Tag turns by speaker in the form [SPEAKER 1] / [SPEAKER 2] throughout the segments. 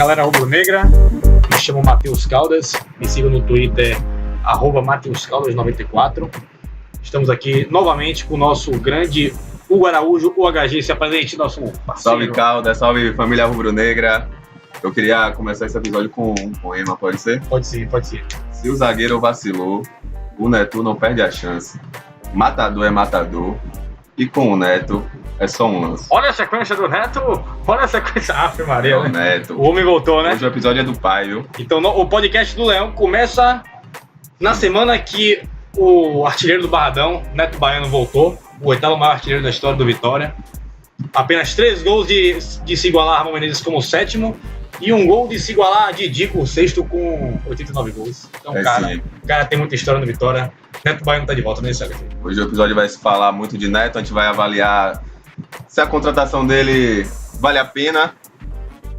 [SPEAKER 1] galera rubro-negra, me chamo Matheus Caldas, me sigam no Twitter, @MatheusCaldas94. Estamos aqui novamente com o nosso grande Hugo Araújo, o HG, se apresente, nosso parceiro.
[SPEAKER 2] Salve Caldas, salve família rubro-negra. Eu queria começar esse episódio com um poema, pode ser?
[SPEAKER 1] Pode ser.
[SPEAKER 2] Se o zagueiro vacilou, o Neto não perde a chance. Matador é matador, e com o Neto é só um lance.
[SPEAKER 1] Olha a sequência do Neto, olha a sequência. Ave Maria,
[SPEAKER 2] o
[SPEAKER 1] né?
[SPEAKER 2] Neto.
[SPEAKER 1] O homem voltou, né?
[SPEAKER 2] Hoje o episódio é do pai, viu?
[SPEAKER 1] Então o podcast do Leão começa na semana que o artilheiro do Barradão, Neto Baiano, voltou. O oitavo maior artilheiro da história do Vitória. Apenas 3 gols de se igualar a Ramon Menezes como o sétimo. E um gol de se igualar a Didico, o sexto, com 89 gols. Então, o cara tem muita história no Vitória. Neto Baiano tá de volta, né, Sérgio?
[SPEAKER 2] Hoje o episódio vai se falar muito de Neto. A gente vai avaliar se a contratação dele vale a pena.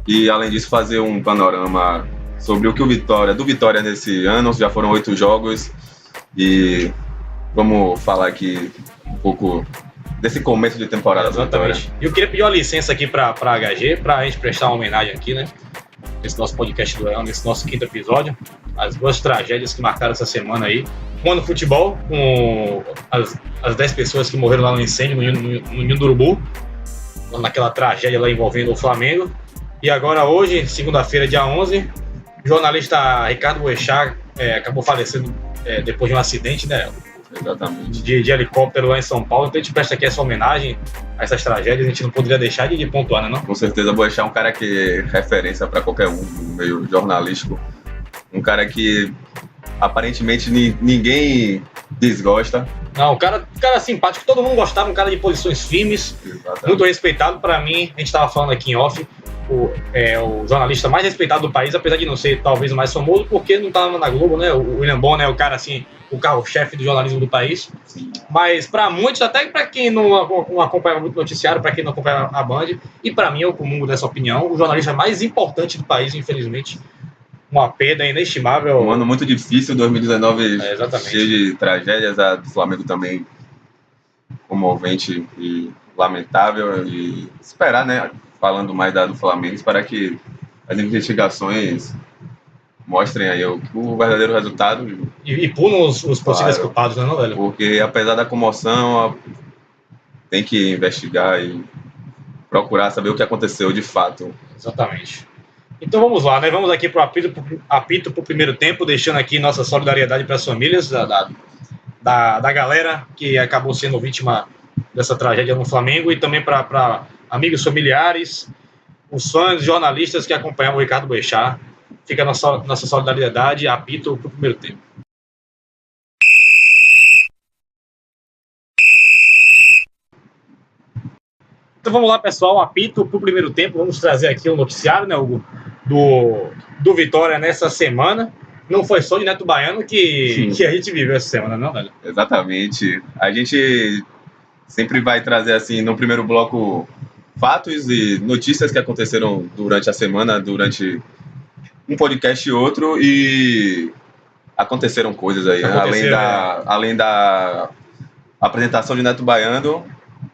[SPEAKER 2] E, além disso, fazer um panorama sobre o que do Vitória nesse ano. Já foram 8 jogos. E vamos falar aqui um pouco desse começo de temporada.
[SPEAKER 1] Exatamente. E eu queria pedir uma licença aqui pra HG, pra gente prestar uma homenagem aqui, né? Nesse nosso podcast do Leão, nesse nosso 5º episódio. As 2 tragédias que marcaram essa semana aí. Uma no futebol, com as 10 pessoas que morreram lá no incêndio no Ninho do Urubu. Naquela tragédia lá envolvendo o Flamengo. E agora hoje, segunda-feira, dia 11, o jornalista Ricardo Boechat acabou falecendo depois de um acidente, né?
[SPEAKER 2] Exatamente.
[SPEAKER 1] De helicóptero lá em São Paulo. Então a gente presta aqui essa homenagem a essas tragédias. A gente não poderia deixar de pontuar, né? Não?
[SPEAKER 2] Com certeza, Boechat é um cara que é referência para qualquer um no meio jornalístico. Um cara que aparentemente ninguém desgosta.
[SPEAKER 1] Não, um cara simpático, todo mundo gostava, um cara de posições firmes. Exatamente. Muito respeitado. Para mim, a gente estava falando aqui em off, o jornalista mais respeitado do país, apesar de não ser talvez o mais famoso, porque não estava na Globo, né? O William Bonner é o cara assim, o carro-chefe do jornalismo do país. Sim. Mas para muitos, até para quem não acompanha muito noticiário, para quem não acompanha a Band, e para mim, eu comungo dessa opinião, o jornalista mais importante do país, infelizmente. Uma perda inestimável.
[SPEAKER 2] Um ano muito difícil, 2019,
[SPEAKER 1] cheio
[SPEAKER 2] de tragédias, a do Flamengo também comovente e lamentável. E esperar, né, falando mais do Flamengo, esperar que as investigações mostrem aí o verdadeiro resultado.
[SPEAKER 1] E pulam os possíveis culpados, né, não, velho?
[SPEAKER 2] Porque apesar da comoção, tem que investigar e procurar saber o que aconteceu de fato.
[SPEAKER 1] Exatamente. Então vamos lá, né? Vamos aqui para o apito para o primeiro tempo, deixando aqui nossa solidariedade para as famílias da galera que acabou sendo vítima dessa tragédia no Flamengo, e também para amigos, familiares, os fãs, jornalistas que acompanhavam o Ricardo Boechat. Fica nossa solidariedade, apito para o primeiro tempo. Então vamos lá, pessoal, apito para o primeiro tempo. Vamos trazer aqui o noticiário, né, Hugo, do Vitória nessa semana. Não foi só de Neto Baiano que a gente viveu essa semana, não, velho?
[SPEAKER 2] Exatamente. A gente sempre vai trazer, assim, no primeiro bloco, fatos e notícias que aconteceram durante a semana, durante um podcast e outro, e aconteceram coisas aí, além da apresentação de Neto Baiano,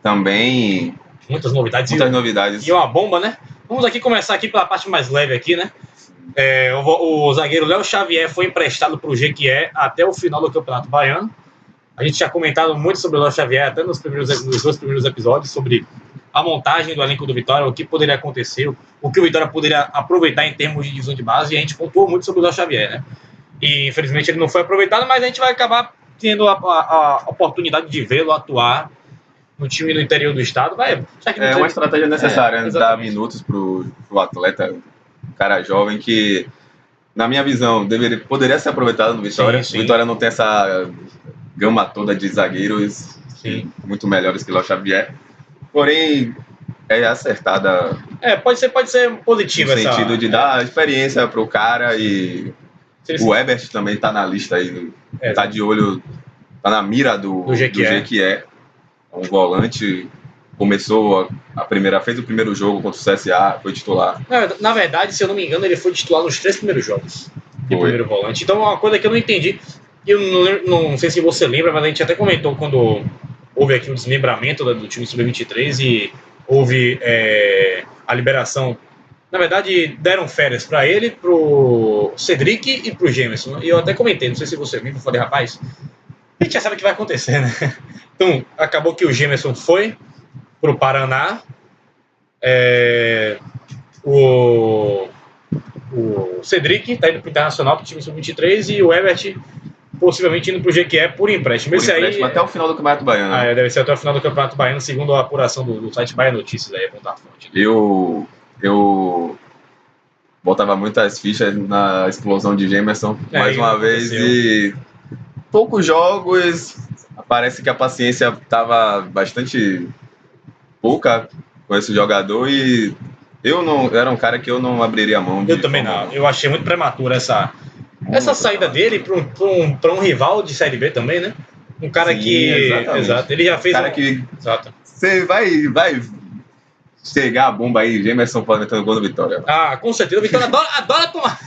[SPEAKER 2] também
[SPEAKER 1] muitas novidades.
[SPEAKER 2] E
[SPEAKER 1] uma bomba, né? Vamos aqui começar aqui pela parte mais leve aqui, né? O zagueiro Léo Xavier foi emprestado para o Jequié até o final do Campeonato Baiano. A gente tinha comentado muito sobre o Léo Xavier até nos 2 primeiros episódios, sobre a montagem do elenco do Vitória, o que poderia acontecer, o que o Vitória poderia aproveitar em termos de divisão de base, e a gente pontuou muito sobre o Léo Xavier, né? E infelizmente ele não foi aproveitado, mas a gente vai acabar tendo a oportunidade de vê-lo atuar no time do interior do estado.
[SPEAKER 2] É uma estratégia necessária, dar minutos pro atleta, um cara jovem que, na minha visão, poderia ser aproveitado no Vitória.
[SPEAKER 1] Sim.
[SPEAKER 2] O Vitória não tem essa gama toda de zagueiros muito melhores que o Léo Xavier. Porém, é acertada.
[SPEAKER 1] Pode ser positivo.
[SPEAKER 2] No sentido de dar experiência pro cara. E o Ebert também tá na lista aí. Tá de olho, tá na mira do Jequié. Um volante, fez o primeiro jogo contra o CSA, foi titular.
[SPEAKER 1] Na verdade, se eu não me engano, ele foi titular nos 3 primeiros jogos de primeiro volante. Então, uma coisa que eu não entendi, eu não sei se você lembra, mas a gente até comentou quando houve aqui o desmembramento do time Sub-23 e houve a liberação Na verdade, deram férias para ele, pro Cedric e pro Jamerson. E eu até comentei, não sei se você viu, eu falei, rapaz, a gente já sabe o que vai acontecer, né? Então, acabou que o Jamerson foi pro Paraná. O Cedric tá indo pro Internacional, pro time sub-23, e o Ebert possivelmente indo pro Jequié por empréstimo.
[SPEAKER 2] Por empréstimo até o final do Campeonato Baiano. Né?
[SPEAKER 1] Deve ser até o final do Campeonato Baiano, segundo a apuração do site Bahia Notícias aí, ponta fonte.
[SPEAKER 2] Eu botava muitas fichas na explosão de Jamerson mais uma vez e poucos jogos, parece que a paciência estava bastante pouca com esse jogador e eu não era um cara que eu não abriria a mão.
[SPEAKER 1] Eu também não. Eu achei muito prematura essa saída dele para um rival de Série B também, né? Um cara que... Exato. Ele já fez...
[SPEAKER 2] Um cara que... Exato. Você vai chegar a bomba aí, Jamerson metendo gol no Vitória.
[SPEAKER 1] Com certeza. O Vitória adora tomar.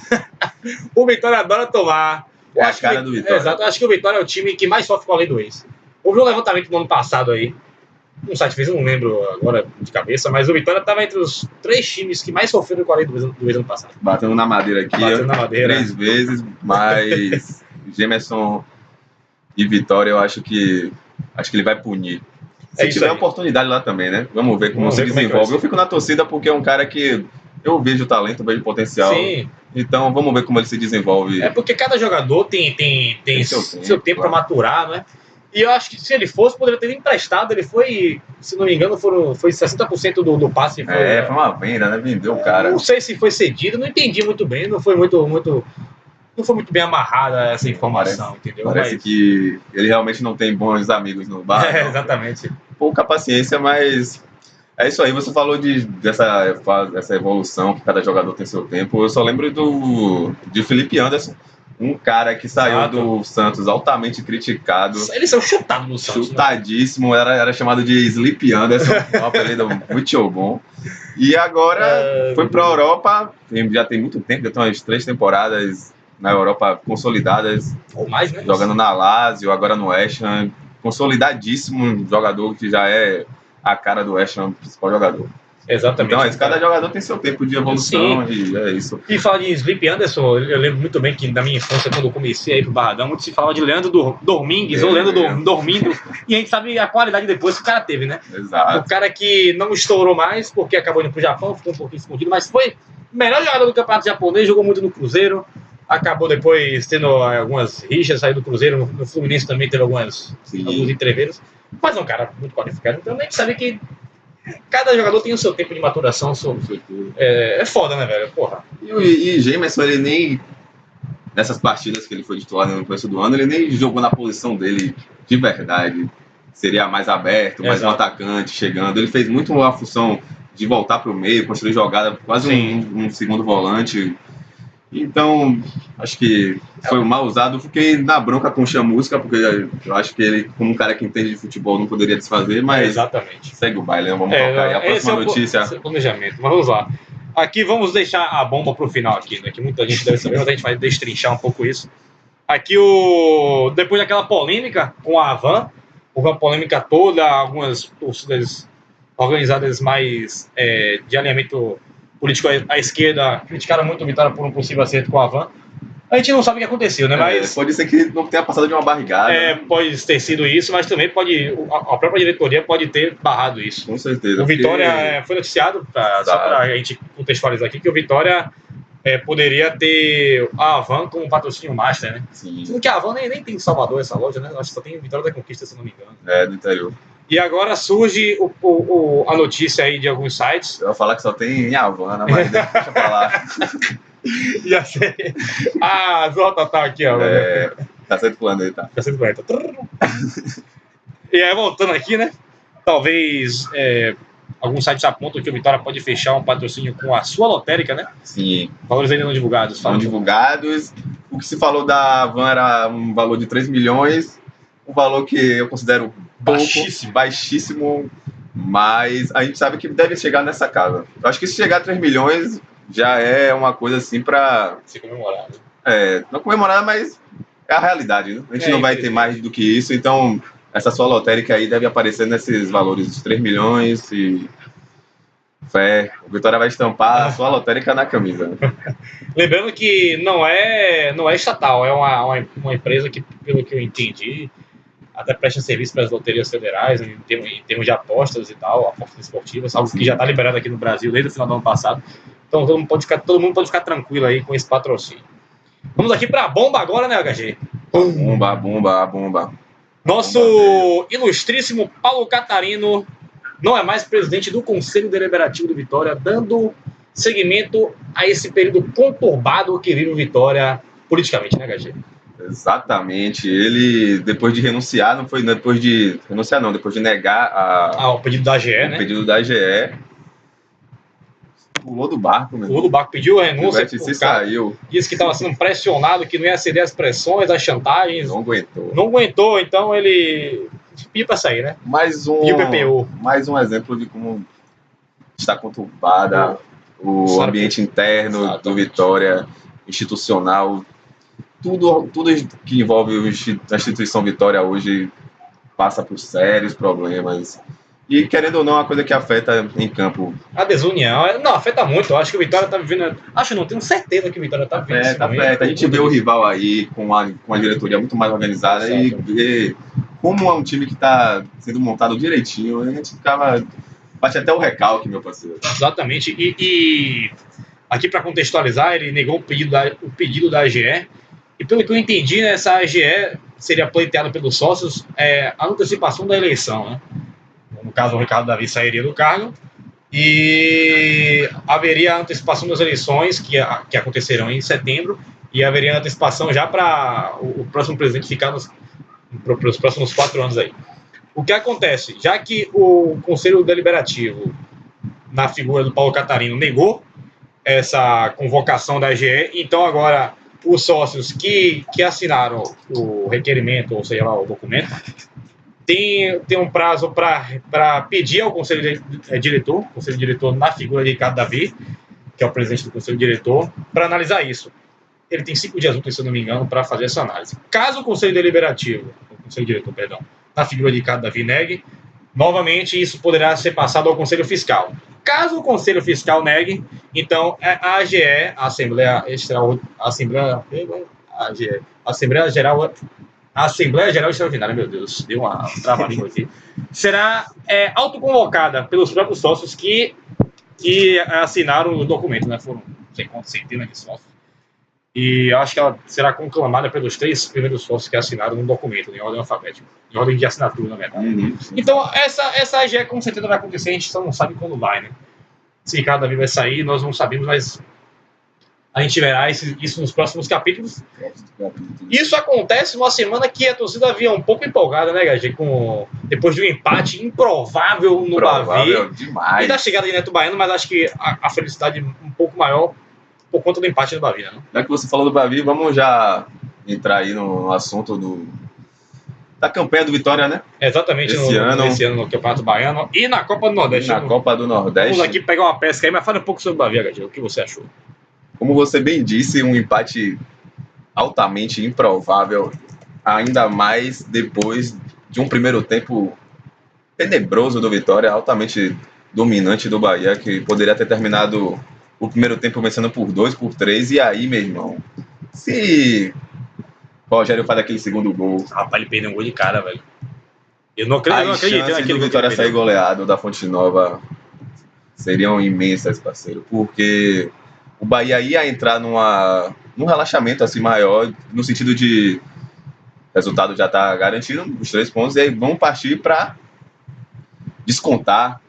[SPEAKER 1] O Vitória adora tomar.
[SPEAKER 2] É a cara do Vitória.
[SPEAKER 1] Exato. Eu acho que o Vitória é o time que mais sofre com a lei do ex. Houve um levantamento no ano passado aí. Um site fez, eu não lembro agora de cabeça, mas o Vitória estava entre os 3 times que mais sofreram com a lei do ex ano passado.
[SPEAKER 2] Batendo na madeira aqui. 3 vezes, mas Jamerson e Vitória eu acho que ele vai punir. Se tiver oportunidade lá também, né? Vamos ver como se desenvolve. Eu fico na torcida porque é um cara que eu vejo talento, vejo potencial.
[SPEAKER 1] Sim.
[SPEAKER 2] Então vamos ver como ele se desenvolve.
[SPEAKER 1] É porque cada jogador tem seu tempo para maturar, né? E eu acho que se ele fosse, poderia ter emprestado. Ele foi, se não me engano, foi 60% do passe.
[SPEAKER 2] Foi uma venda, né? Vendeu o cara.
[SPEAKER 1] Não sei se foi cedido, não entendi muito bem. Não foi muito bem amarrada essa informação, entendeu?
[SPEAKER 2] Parece que ele realmente não tem bons amigos no bar.
[SPEAKER 1] Exatamente.
[SPEAKER 2] Pouca paciência, mas é isso aí. Você falou dessa evolução, que cada jogador tem seu tempo. Eu só lembro de Felipe Anderson, um cara que saiu do Santos altamente criticado.
[SPEAKER 1] Ele saiu chutado do Santos.
[SPEAKER 2] Chutadíssimo, né? era chamado de Sleep Anderson, um apelido muito bom. E agora foi para a Europa, já tem muito tempo, já tem umas 3 temporadas na Europa consolidadas.
[SPEAKER 1] Ou mais, né?
[SPEAKER 2] Jogando na Lazio, agora no West Ham. Consolidadíssimo, um jogador que já é a cara do West Ham, principal jogador.
[SPEAKER 1] Exatamente.
[SPEAKER 2] Então, cada jogador tem seu tempo de evolução. Sim. E é isso.
[SPEAKER 1] E falar de Sleep Anderson, eu lembro muito bem que na minha infância, quando eu comecei a ir pro Barradão, muito se falava de Leandro Domingues, ou Leandro Dormindo, e a gente sabe a qualidade depois que o cara teve, né?
[SPEAKER 2] Exato.
[SPEAKER 1] O cara que não estourou mais, porque acabou indo pro Japão, ficou um pouquinho escondido, mas foi o melhor jogador do campeonato japonês, jogou muito no Cruzeiro, acabou depois tendo algumas rixas, saiu do Cruzeiro, no Fluminense também teve alguns entreveiros, mas é um cara muito qualificado, então a gente sabe que cada jogador tem o seu tempo de maturação. É foda, né, velho? Porra.
[SPEAKER 2] E Jamerson, ele nem... Nessas partidas que ele foi titular no começo do ano, ele nem jogou na posição dele de verdade. Seria mais aberto, mais um atacante chegando. Ele fez muito uma função de voltar para o meio, construir jogada, quase um segundo volante. Então, acho que foi mal usado. Fiquei na bronca com o Chamusca, porque eu acho que ele, como um cara que entende de futebol, não poderia desfazer, mas
[SPEAKER 1] exatamente.
[SPEAKER 2] Segue o baile, vamos tocar aí a próxima notícia.
[SPEAKER 1] Esse é o planejamento, mas vamos lá. Aqui vamos deixar a bomba pro final aqui, né? Que muita gente deve saber, mas a gente vai destrinchar um pouco isso. Aqui depois daquela polêmica com a Havan, uma polêmica toda, algumas torcidas organizadas mais de alinhamento político à esquerda criticaram muito o Vitória por um possível acerto com a Havan. A gente não sabe o que aconteceu, né? Mas
[SPEAKER 2] pode ser que não tenha passado de uma barrigada.
[SPEAKER 1] Pode ter sido isso, mas também a própria diretoria pode ter barrado isso.
[SPEAKER 2] Com certeza.
[SPEAKER 1] O Vitória foi noticiado, só para a gente contextualizar aqui, que o Vitória poderia ter a Havan como patrocínio master, né?
[SPEAKER 2] Sim.
[SPEAKER 1] Sendo que a Havan nem tem em Salvador essa loja, né? Acho que só tem Vitória da Conquista, se não me engano.
[SPEAKER 2] Do interior.
[SPEAKER 1] E agora surge a notícia aí de alguns sites.
[SPEAKER 2] Eu ia falar que só tem em Havana, mas deixa pra lá.
[SPEAKER 1] Ia ser... Zota tá aqui, ó.
[SPEAKER 2] Tá sendo planeta.
[SPEAKER 1] Tá sendo planeta. E aí, voltando aqui, né? Talvez alguns sites apontam que o Vitória pode fechar um patrocínio com a sua lotérica, né?
[SPEAKER 2] Sim.
[SPEAKER 1] Valores ainda não divulgados.
[SPEAKER 2] Não divulgados. O que se falou da Havan era um valor de 3 milhões. Um valor que eu considero baixíssimo, mas a gente sabe que deve chegar nessa casa. Eu acho que se chegar a 3 milhões já é uma coisa assim para
[SPEAKER 1] ser comemorado.
[SPEAKER 2] Não comemorada, mas é a realidade, né? A gente não vai ter mais do que isso, então essa sua lotérica aí deve aparecer nesses valores de 3 milhões e Fé, o Vitória vai estampar a sua lotérica na camisa.
[SPEAKER 1] Lembrando que não é estatal, é uma empresa que, pelo que eu entendi, até presta serviço para as loterias federais, em termos de apostas e tal, apostas esportivas, algo que já está liberado aqui no Brasil desde o final do ano passado. Então todo mundo pode ficar tranquilo aí com esse patrocínio. Vamos aqui para a bomba agora, né, HG?
[SPEAKER 2] Bomba.
[SPEAKER 1] Nosso ilustríssimo Paulo Catarino não é mais presidente do Conselho Deliberativo do Vitória, dando seguimento a esse período conturbado que vive o Vitória politicamente, né, HG?
[SPEAKER 2] Exatamente. Ele, depois de renunciar, depois de negar
[SPEAKER 1] o pedido da AGE,
[SPEAKER 2] o pedido da AGE, pulou do barco, meu.
[SPEAKER 1] Pulou do barco, pediu a renúncia.
[SPEAKER 2] Se saiu.
[SPEAKER 1] Disse que estava sendo pressionado, que não ia ceder as pressões, as chantagens.
[SPEAKER 2] Não aguentou.
[SPEAKER 1] Não aguentou, então ele pediu para sair, né?
[SPEAKER 2] E o PPU. Mais um exemplo de como está conturbada o ambiente interno do Vitória, institucional. Tudo que envolve a instituição Vitória hoje passa por sérios problemas. E, querendo ou não, é uma coisa que afeta em campo.
[SPEAKER 1] A desunião. Não, afeta muito. Eu acho que o Vitória está vivendo... Acho não, tenho certeza que o Vitória está vivendo.
[SPEAKER 2] Afeta. A gente vê o rival aí com a diretoria muito mais organizada. Exato. E vê como é um time que está sendo montado direitinho. A gente ficava... Bate até o recalque, meu parceiro.
[SPEAKER 1] Exatamente. E aqui, para contextualizar, ele negou o pedido da AGE. E pelo que eu entendi, né, essa AGE seria pleiteada pelos sócios a antecipação da eleição, né? No caso, o Ricardo Davi sairia do cargo e haveria a antecipação das eleições que acontecerão em setembro e haveria a antecipação já para o próximo presidente ficar para os próximos 4 anos aí. O que acontece? Já que o Conselho Deliberativo, na figura do Paulo Catarino, negou essa convocação da AGE, então agora os sócios que assinaram o requerimento, ou seja lá, o documento, tem um prazo para pedir ao Conselho Diretor, na figura de Ricardo Davi, que é o presidente do Conselho Diretor, para analisar isso. Ele tem 5 dias úteis, se eu não me engano, para fazer essa análise. Caso o Conselho Diretor, na figura de Ricardo Davi, negue, novamente isso poderá ser passado ao Conselho Fiscal. Caso o Conselho Fiscal negue, então a AGE, a Assembleia Geral Extraordinária, meu Deus, deu uma trava-língua aqui, será autoconvocada pelos próprios sócios que assinaram o documento, né? Foram, não sei quantas centenas de sócios. E acho que ela será conclamada pelos 3 primeiros sócios que assinaram um documento, em ordem alfabética, em ordem de assinatura, na verdade. Então, essa AGE com certeza vai acontecer, a gente só não sabe quando vai, né? Se Ricardo Davi vai sair, nós não sabemos, mas a gente verá isso nos próximos capítulos. Isso acontece numa semana que a torcida havia um pouco empolgada, né, Gagi? Depois de um empate improvável no Bavi.
[SPEAKER 2] Demais.
[SPEAKER 1] E da chegada de Neto Baiano, mas acho que a felicidade um pouco maior por conta do empate do Bavi, né?
[SPEAKER 2] Já que você falou do Bavi, vamos já entrar aí no assunto da campanha do Vitória, né?
[SPEAKER 1] Exatamente, esse ano no Campeonato Baiano e na Copa do Nordeste.
[SPEAKER 2] Copa do Nordeste.
[SPEAKER 1] Vamos aqui pegar uma pesca aí, mas fala um pouco sobre o Bavi, Gagi. O que você achou?
[SPEAKER 2] Como você bem disse, um empate altamente improvável, ainda mais depois de um primeiro tempo tenebroso do Vitória, altamente dominante do Bahia, que poderia ter terminado o primeiro tempo vencendo por 2, por 3, e aí, meu irmão, se o Rogério faz aquele segundo gol...
[SPEAKER 1] Rapaz, ele perdeu um gol de cara, velho. Eu não acreditei
[SPEAKER 2] naquele do Vitória sair goleado da Fonte Nova seriam imensas, parceiro, porque o Bahia ia entrar num relaxamento assim maior, no sentido de resultado já tá garantido, os 3 pontos, e aí vamos partir para descontar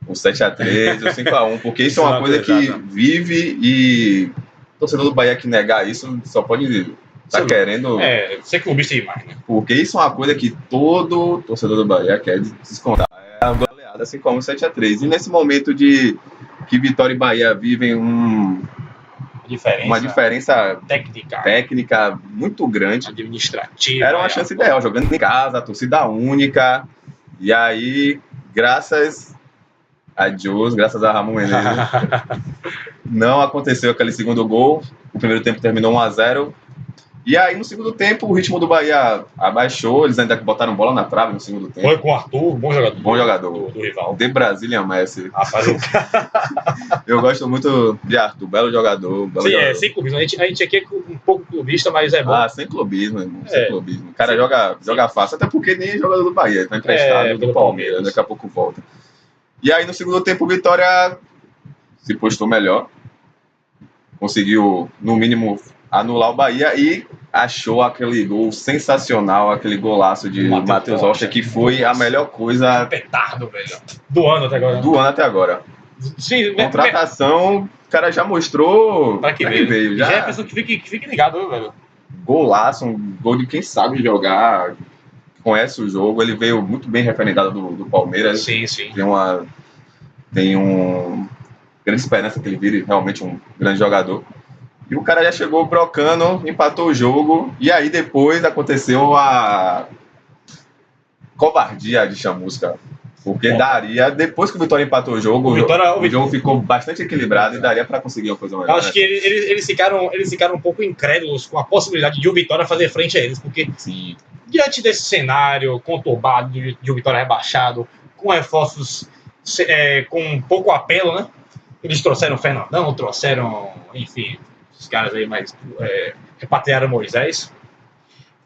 [SPEAKER 2] o 7-3, o 5-1, porque isso é uma coisa que vive, e o torcedor do Bahia que negar isso só pode estar querendo...
[SPEAKER 1] ser clubista demais, né?
[SPEAKER 2] Porque isso é uma coisa que todo torcedor do Bahia quer descontar. É a goleada, assim como o 7-3. E nesse momento que Vitória e Bahia vivem uma diferença técnica muito grande,
[SPEAKER 1] administrativa.
[SPEAKER 2] Era uma chance ideal, jogando em casa, a torcida única. E aí, graças a Deus, graças a Ramon Menezes, não aconteceu aquele segundo gol. O primeiro tempo terminou 1-0. E aí, no segundo tempo, o ritmo do Bahia abaixou, eles ainda botaram bola na trave no segundo tempo.
[SPEAKER 1] Foi com o Arthur, bom jogador.
[SPEAKER 2] Bom jogador.
[SPEAKER 1] Do rival.
[SPEAKER 2] De Brasília Messi.
[SPEAKER 1] Rapaz,
[SPEAKER 2] Eu gosto muito de Arthur, belo jogador. Belo
[SPEAKER 1] sim,
[SPEAKER 2] jogador.
[SPEAKER 1] sem clubismo. A gente aqui é um pouco clubista, mas é bom.
[SPEAKER 2] Sem clubismo, irmão. Sem clubismo. O cara joga fácil, até porque nem é jogador do Bahia, ele tá emprestado do Palmeiras, daqui a pouco volta. E aí, no segundo tempo, o Vitória se postou melhor. Conseguiu, no mínimo, anular o Bahia e achou aquele gol sensacional, aquele golaço de Matheus Rocha, que foi a melhor coisa...
[SPEAKER 1] Petardo, velho. Do ano até agora. Sim,
[SPEAKER 2] contratação, o cara já mostrou
[SPEAKER 1] pra que veio.
[SPEAKER 2] Já
[SPEAKER 1] é a pessoa que fique ligado, velho.
[SPEAKER 2] Golaço, um gol de quem sabe jogar, conhece o jogo. Ele veio muito bem referendado do Palmeiras.
[SPEAKER 1] Sim.
[SPEAKER 2] Tem um grande esperança que ele vire realmente um grande jogador. E o cara já chegou brocando, empatou o jogo. E aí depois aconteceu a covardia de Chamusca. Porque daria, depois que o Vitória empatou o jogo, o jogo ficou bastante equilibrado e daria para conseguir uma coisa melhor.
[SPEAKER 1] Eu acho que eles ficaram um pouco incrédulos com a possibilidade de o Vitória fazer frente a eles, porque diante desse cenário conturbado de o Vitória rebaixado, com reforços com pouco apelo, né? Eles trouxeram o Fernandão, enfim, os caras aí mais repatriaram Moisés.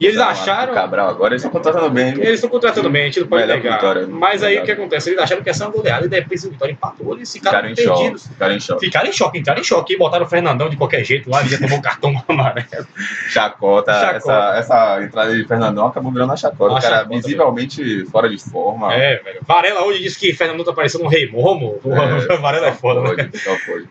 [SPEAKER 1] E eles acharam...
[SPEAKER 2] Cabral agora, eles estão contratando bem.
[SPEAKER 1] Eles estão contratando bem, a gente não pode negar.
[SPEAKER 2] Vitória,
[SPEAKER 1] mas aí o que acontece? Eles acharam que ia ser uma goleada e depois o Vitória empatou, eles ficaram perdidos. Ficaram em choque. E botaram o Fernandão de qualquer jeito lá, ele já tomou cartão amarelo.
[SPEAKER 2] Chacota. Essa entrada de Fernandão acabou virando a chacota. O cara visivelmente fora de forma.
[SPEAKER 1] Velho. Varela hoje disse que Fernandão tá parecendo um rei Momo. Varela é foda, né?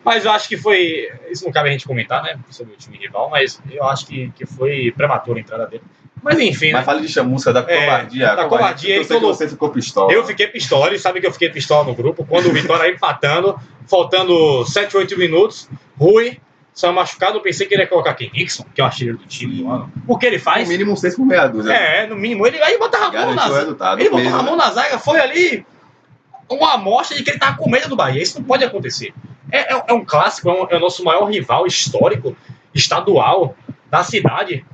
[SPEAKER 1] Mas eu acho que foi... Isso não cabe a gente comentar, né? Sobre o time rival, mas eu acho que foi prematura a entrada dele. Mas enfim,
[SPEAKER 2] Mas fala de Chamusca, da covardia.
[SPEAKER 1] Da covardia,
[SPEAKER 2] eu sei que você ficou pistola.
[SPEAKER 1] Eu fiquei pistola, e sabe que eu fiquei pistola no grupo, quando o Vitória empatando, faltando 7, 8 minutos, Rui saiu machucado, eu pensei que ele ia colocar aqui Nixon, que é o artilheiro do time do ano. O que ele faz?
[SPEAKER 2] No mínimo 6 por meia dúzia.
[SPEAKER 1] No mínimo. Aí bota Ramon na zaga. Ele botou Ramon na zaga, foi ali uma amostra de que ele tava com medo do Bahia. Isso não pode acontecer. É um clássico, é o nosso maior rival histórico, estadual, da cidade.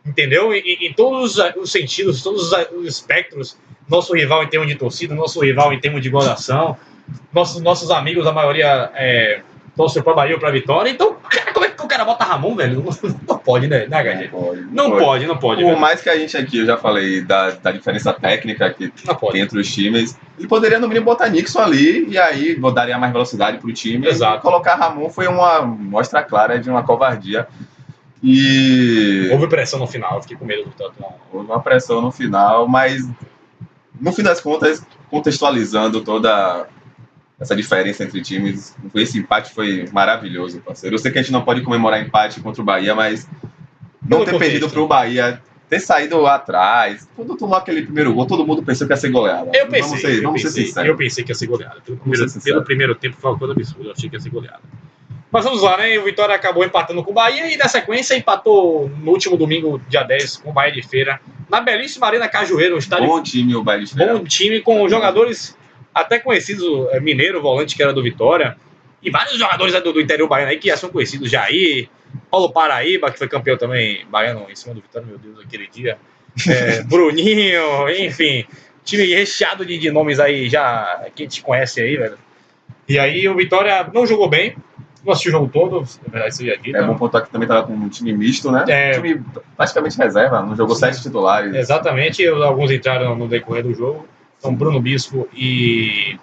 [SPEAKER 1] Entendeu? Em todos os sentidos, todos os espectros, nosso rival em termos de torcida, nosso rival em termos de gozação, nossos amigos, a maioria torcem para Bahia ou para Vitória. Então, como é que o cara bota Ramon, velho? Não pode, né, HG? Não pode.
[SPEAKER 2] Por mais que a gente aqui, eu já falei da diferença técnica que tem entre os times, ele poderia no mínimo botar Nixon ali e aí daria mais velocidade pro time.
[SPEAKER 1] Exato.
[SPEAKER 2] E colocar Ramon foi uma mostra clara de uma covardia. E
[SPEAKER 1] houve pressão no final, eu fiquei com medo do tanto.
[SPEAKER 2] Houve uma pressão no final, mas no fim das contas, contextualizando toda essa diferença entre times, esse empate foi maravilhoso, parceiro. Eu sei que a gente não pode comemorar empate contra o Bahia, mas não ter perdido para o Bahia, ter saído atrás, quando tomou aquele primeiro gol, todo mundo pensou que ia ser goleada. Vamos ser sinceros.
[SPEAKER 1] Eu pensei que ia ser goleada. Pelo primeiro tempo foi uma coisa absurda, eu achei que ia ser goleada. Mas vamos lá, né? O Vitória acabou empatando com o Bahia e, na sequência, empatou no último domingo, dia 10, com o Bahia de Feira, na belíssima Arena Cajueiro.
[SPEAKER 2] Bom time o Bahia de Feira.
[SPEAKER 1] Bom time, com jogadores até conhecidos, Mineiro, volante, que era do Vitória, e vários jogadores do interior baiano aí que já são conhecidos. Jair, Paulo Paraíba, que foi campeão também baiano em cima do Vitória, meu Deus, aquele dia. Bruninho, enfim. Time recheado de nomes aí já que a gente conhece aí, velho. E aí o Vitória não jogou bem. Não assistiu o jogo todo, na verdade seria dito.
[SPEAKER 2] Bom pontuar que também estava com um time misto, né? Time praticamente reserva, não jogou 7 titulares.
[SPEAKER 1] Exatamente, alguns entraram no decorrer do jogo. Então, Bruno Bispo e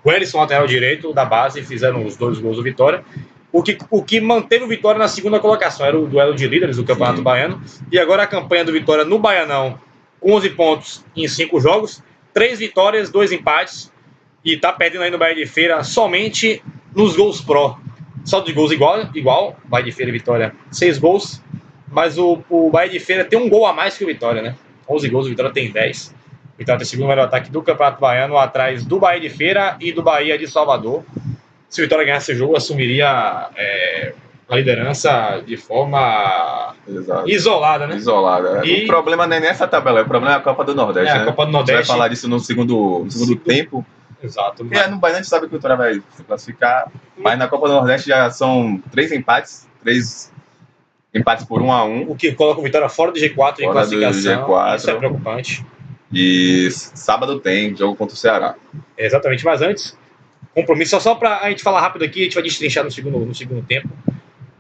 [SPEAKER 1] o Ellison, lateral direito da base, fizeram os 2 gols do Vitória. O que manteve o Vitória na segunda colocação era o duelo de líderes do Campeonato Baiano. E agora a campanha do Vitória no Baianão, 11 pontos em 5 jogos, 3 vitórias, 2 empates. E tá perdendo aí no Bahia de Feira somente nos gols pró. Saldo de gols igual, Bahia de Feira e Vitória, 6 gols, mas o Bahia de Feira tem um gol a mais que o Vitória, né? 11 gols, o Vitória tem 10. O Vitória tem o segundo melhor ataque do Campeonato Baiano, atrás do Bahia de Feira e do Bahia de Salvador. Se o Vitória ganhasse esse jogo, assumiria a liderança de forma isolada, né?
[SPEAKER 2] Isolada. E o problema não é nessa tabela, o problema é a Copa do Nordeste, né?
[SPEAKER 1] A Copa do Nordeste.
[SPEAKER 2] A gente vai falar disso no segundo tempo.
[SPEAKER 1] Exato.
[SPEAKER 2] E no Bahia a gente sabe que o Vitória vai se classificar, mas na Copa do Nordeste já são 3 empates, 3 empates por 1-1.
[SPEAKER 1] O que coloca o Vitória fora do G4 em
[SPEAKER 2] Fora do
[SPEAKER 1] classificação.
[SPEAKER 2] G4.
[SPEAKER 1] Isso é preocupante.
[SPEAKER 2] E sábado tem jogo contra o Ceará.
[SPEAKER 1] Exatamente, mas antes, compromisso, só para a gente falar rápido aqui, a gente vai destrinchar no segundo tempo.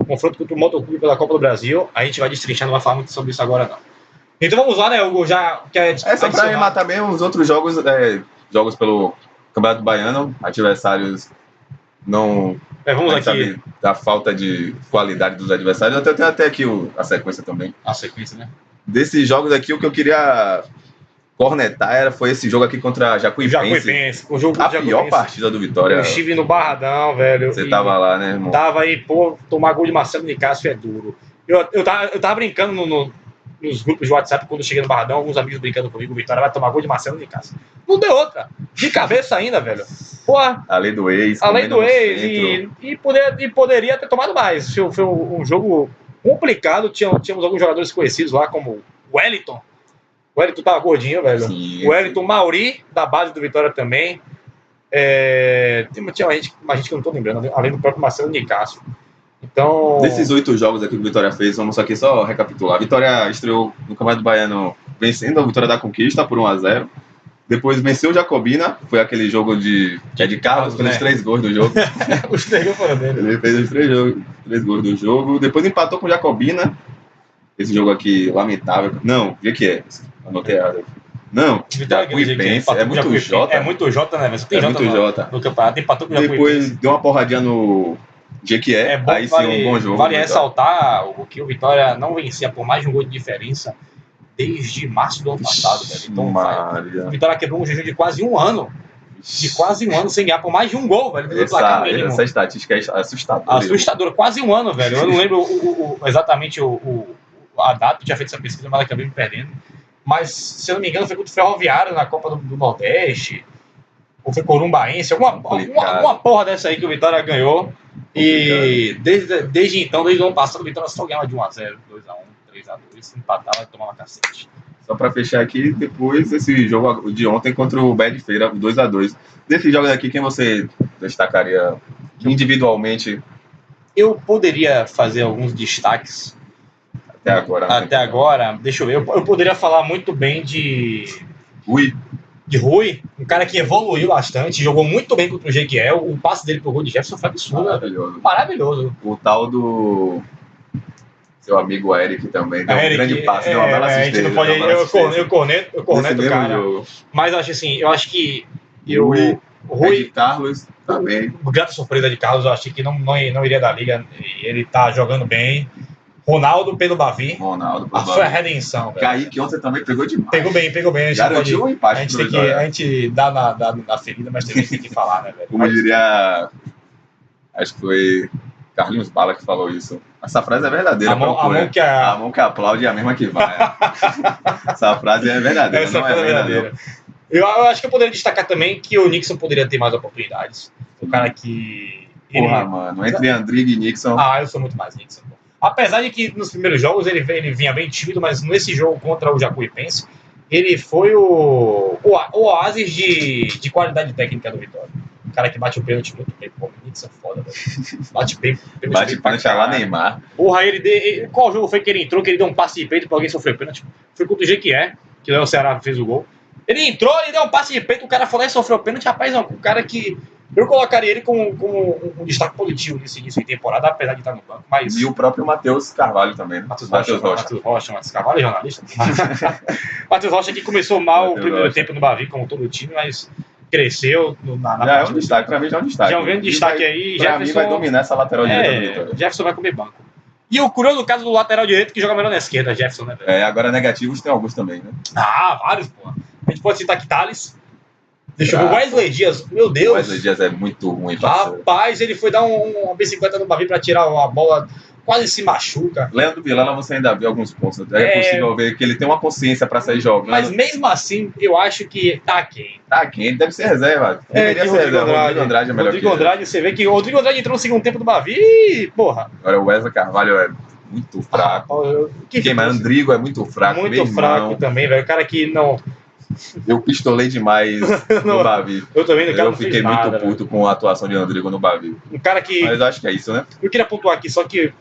[SPEAKER 1] Confronto contra o Motoclube pela Copa do Brasil, a gente vai destrinchar, não vai falar muito sobre isso agora não. Então vamos lá, né, Hugo, já quer
[SPEAKER 2] só para arrematar também os outros jogos, jogos pelo Campeonato Baiano, adversários não...
[SPEAKER 1] vamos aqui.
[SPEAKER 2] Sabe, da falta de qualidade dos adversários, eu tenho até aqui a sequência também.
[SPEAKER 1] A sequência, né?
[SPEAKER 2] Desses jogos aqui, o que eu queria cornetar foi esse jogo aqui contra a Jacuipense.
[SPEAKER 1] O jogo
[SPEAKER 2] a pior partida do Vitória.
[SPEAKER 1] Eu estive no Barradão, velho.
[SPEAKER 2] Você tava lá, né, irmão?
[SPEAKER 1] Tava aí, pô, tomar gol de Marcelo Nicásio é duro. Eu tava brincando nos grupos de WhatsApp quando eu cheguei no Barradão, alguns amigos brincando comigo, o Vitória vai tomar gol de Marcelo Nicásio. Não deu outra. De cabeça ainda, velho. Pô,
[SPEAKER 2] além do ex.
[SPEAKER 1] E poderia ter tomado mais. Foi um jogo complicado. Tínhamos alguns jogadores conhecidos lá, como o Wellington. O Wellington tava gordinho, velho.
[SPEAKER 2] Sim,
[SPEAKER 1] o Wellington, Mauri, da base do Vitória também. Tinha uma gente que eu não tô lembrando, além do próprio Marcelo Nicásio. Então...
[SPEAKER 2] Desses 8 jogos aqui que o Vitória fez, vamos aqui só recapitular. A Vitória estreou no Campeonato Baiano vencendo a Vitória da Conquista por 1-0. Depois venceu o Jacobina, foi aquele jogo de Carlos, pelos 3 gols do jogo.
[SPEAKER 1] Os 3 gols foram dele.
[SPEAKER 2] Ele fez os 3 gols do jogo. Depois empatou com o Jacobina. Esse jogo aqui, lamentável. Não, o que é? Anotei errado. Não, Jacuipense. É muito J.
[SPEAKER 1] É muito J, né? Você tem
[SPEAKER 2] J muito J.
[SPEAKER 1] No campeonato, empatou com o Jacuipense.
[SPEAKER 2] Depois deu uma porradinha no Jequié. Aí sim, um bom jogo.
[SPEAKER 1] Vale ressaltar o que o Vitória não vencia por mais de um gol de diferença desde março do ano passado, velho. Então, o Vitória quebrou um jejum de quase um ano. Sem ganhar por mais de um gol, velho.
[SPEAKER 2] Essa estatística é assustadora.
[SPEAKER 1] Assustadora, quase um ano, velho. Eu não lembro exatamente a data, eu tinha feito essa pesquisa, mas acabei me perdendo. Mas, se eu não me engano, foi contra o Ferroviário na Copa do Nordeste. Ou foi Corumbaense, alguma porra dessa aí que o Vitória ganhou. E desde então, desde o ano passado, o Vitória só ganhava de 1-0, 2-1, 3-2, se empatava e tomava cacete.
[SPEAKER 2] Só pra fechar aqui, depois esse jogo de ontem contra o Bé de Feira, 2-2. Desses jogos aqui, quem você destacaria individualmente?
[SPEAKER 1] Eu poderia fazer alguns destaques. Até agora, deixa eu ver. Eu poderia falar muito bem de Rui, um cara que evoluiu bastante, jogou muito bem contra o Jequié. O passe dele pro gol de Jefferson foi absurdo. Maravilhoso.
[SPEAKER 2] O tal do seu amigo Eric também deu um grande passe, deu uma bela assistência.
[SPEAKER 1] A gente não pode, eu corneto o cara.
[SPEAKER 2] Jogo.
[SPEAKER 1] Mas eu acho que
[SPEAKER 2] Rui Carlos também.
[SPEAKER 1] Grata surpresa de Carlos, eu achei que não iria da liga. Ele tá jogando bem. Ronaldo pelo Bavi. Foi a redenção.
[SPEAKER 2] Kaique ontem também pegou demais.
[SPEAKER 1] Pegou bem.
[SPEAKER 2] Garantiu um empate.
[SPEAKER 1] A gente dá na ferida, mas também tem que falar, né, velho?
[SPEAKER 2] Como diria, acho que foi Carlinhos Bala que falou isso. Essa frase é verdadeira.
[SPEAKER 1] A mão
[SPEAKER 2] que aplaude é a mesma que vai. Essa frase é verdadeira, não é verdadeira.
[SPEAKER 1] Eu acho que eu poderia destacar também que o Nixon poderia ter mais oportunidades. O cara que...
[SPEAKER 2] mano, entre Andrigo e Nixon...
[SPEAKER 1] eu sou muito mais Nixon. Apesar de que nos primeiros jogos ele vinha bem tímido, mas nesse jogo contra o Jacuipense, ele foi o oásis de qualidade técnica do Vitória. O cara que bate o pênalti muito bem. Pô, o Nixon é foda, velho. Bate
[SPEAKER 2] pênalti lá Neymar.
[SPEAKER 1] Porra, qual jogo foi que ele entrou, que ele deu um passe de peito pra alguém sofrer pênalti? Foi contra o Jequié, que o Ceará fez o gol. Ele entrou, ele deu um passe de peito, o cara foi lá e sofreu pênalti. Rapaz, não, o cara que... Eu colocaria ele como um destaque positivo nesse início de temporada, apesar de estar no banco. Mas...
[SPEAKER 2] E o próprio Matheus Carvalho também. Né?
[SPEAKER 1] Matheus Rocha. Matheus Carvalho é jornalista. Matheus Rocha que começou mal o primeiro tempo no Bavi, como todo o time, mas cresceu na
[SPEAKER 2] já é um destaque, pra mim já é um destaque.
[SPEAKER 1] Já é um grande destaque aí.
[SPEAKER 2] Pra mim vai dominar essa lateral direita do Vitória.
[SPEAKER 1] Jefferson vai comer banco. E o curioso caso do lateral direito que joga melhor na esquerda, Jefferson, né, velho?
[SPEAKER 2] Agora negativos tem alguns também, né?
[SPEAKER 1] Vários, pô. A gente pode citar aqui Thales. Deixa eu ver, o Wesley Dias, meu Deus.
[SPEAKER 2] O Wesley Dias é muito ruim, parceiro.
[SPEAKER 1] Rapaz, ele foi dar uma bicicleta no Bavi pra tirar a bola, quase se machuca.
[SPEAKER 2] Leandro Vilela, você ainda vê alguns pontos. É possível ver que ele tem uma consciência pra sair jogando.
[SPEAKER 1] Mas mesmo assim, eu acho que tá quem?
[SPEAKER 2] Ele deve ser reserva. Deveria ser reserva. Rodrigo Andrade é melhor
[SPEAKER 1] Rodrigo Andrade, você vê que o Rodrigo Andrade entrou no segundo tempo do Bavi e, porra.
[SPEAKER 2] Agora o Wesley Carvalho é muito fraco. Mas Andrigo é muito fraco.
[SPEAKER 1] Muito fraco também, velho. O cara que não...
[SPEAKER 2] Eu pistolei demais no Bavi.
[SPEAKER 1] Eu também,
[SPEAKER 2] eu fiquei muito puto com a atuação de Andrigo no Bavi.
[SPEAKER 1] Um cara que...
[SPEAKER 2] Mas acho que é isso, né?
[SPEAKER 1] Eu queria pontuar aqui, só que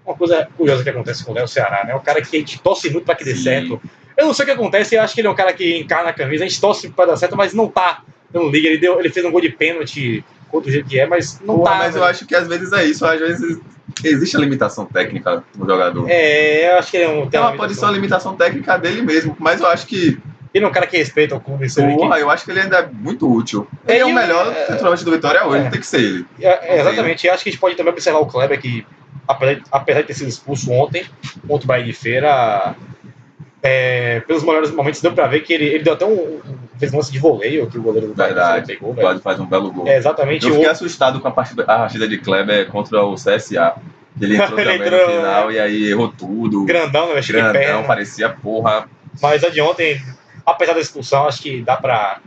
[SPEAKER 1] uma coisa curiosa que acontece com o Léo Ceará, né? É um cara que a gente torce muito para que dê
[SPEAKER 2] Sim.
[SPEAKER 1] certo. Eu não sei o que acontece, eu acho que ele é um cara que encarna a camisa, a gente torce para dar certo, mas não tá. Eu não ligo, ele fez um gol de pênalti contra o jeito que é, mas não tá.
[SPEAKER 2] Mas eu acho que às vezes é isso, às vezes existe a limitação técnica do jogador.
[SPEAKER 1] Eu acho que ele é um.
[SPEAKER 2] Ela pode ser uma limitação técnica dele mesmo, mas eu acho que.
[SPEAKER 1] Ele é um cara que respeita o clube.
[SPEAKER 2] Eu acho que ele ainda é muito útil. Ele é o melhor centroavante do Vitória hoje, tem que ser ele.
[SPEAKER 1] Exatamente, e acho que a gente pode também observar o Kleber, que apesar de ter sido expulso ontem, contra o Bahia de Feira, pelos melhores momentos deu pra ver que ele deu até fez um lance de voleio que o goleiro do Bahia pegou.
[SPEAKER 2] O Bahia faz um belo gol.
[SPEAKER 1] Exatamente.
[SPEAKER 2] Eu fiquei assustado com a partida de Kleber contra o CSA. Ele entrou também no final e aí errou tudo.
[SPEAKER 1] Grandão, eu acho que perna.
[SPEAKER 2] Parecia porra.
[SPEAKER 1] Mas a de ontem, apesar da expulsão, acho que dá pra...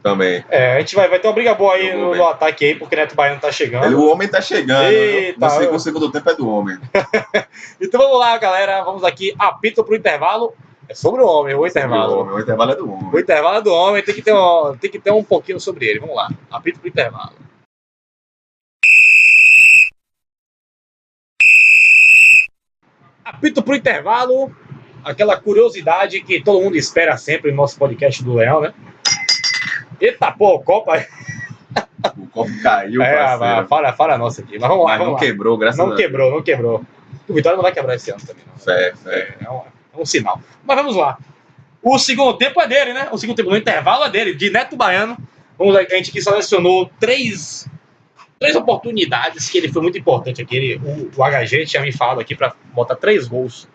[SPEAKER 2] Também.
[SPEAKER 1] A gente vai ter uma briga boa aí no ataque aí, porque o Neto Baiano tá chegando.
[SPEAKER 2] O homem tá chegando.
[SPEAKER 1] Eita,
[SPEAKER 2] o segundo tempo é do homem.
[SPEAKER 1] Então vamos lá, galera. Vamos aqui. Apito pro intervalo. É sobre o homem, o intervalo.
[SPEAKER 2] O intervalo é do homem.
[SPEAKER 1] O intervalo é do homem, tem que ter um pouquinho sobre ele. Vamos lá. Apito pro intervalo. Apito pro intervalo. Aquela curiosidade que todo mundo espera sempre no nosso podcast do Leão, né? Eita, pô, o copo aí.
[SPEAKER 2] O copo caiu, parceiro.
[SPEAKER 1] Fala nossa aqui. Mas vamos lá.
[SPEAKER 2] Não quebrou, graças a Deus.
[SPEAKER 1] Não quebrou. O Vitória não vai quebrar esse ano também. Não. É um sinal. Mas vamos lá. O segundo tempo é dele, né? O segundo tempo, no intervalo é dele, de Neto Baiano. Vamos lá, a gente aqui selecionou três oportunidades que ele foi muito importante aqui. O HG tinha me falado aqui para botar 3 gols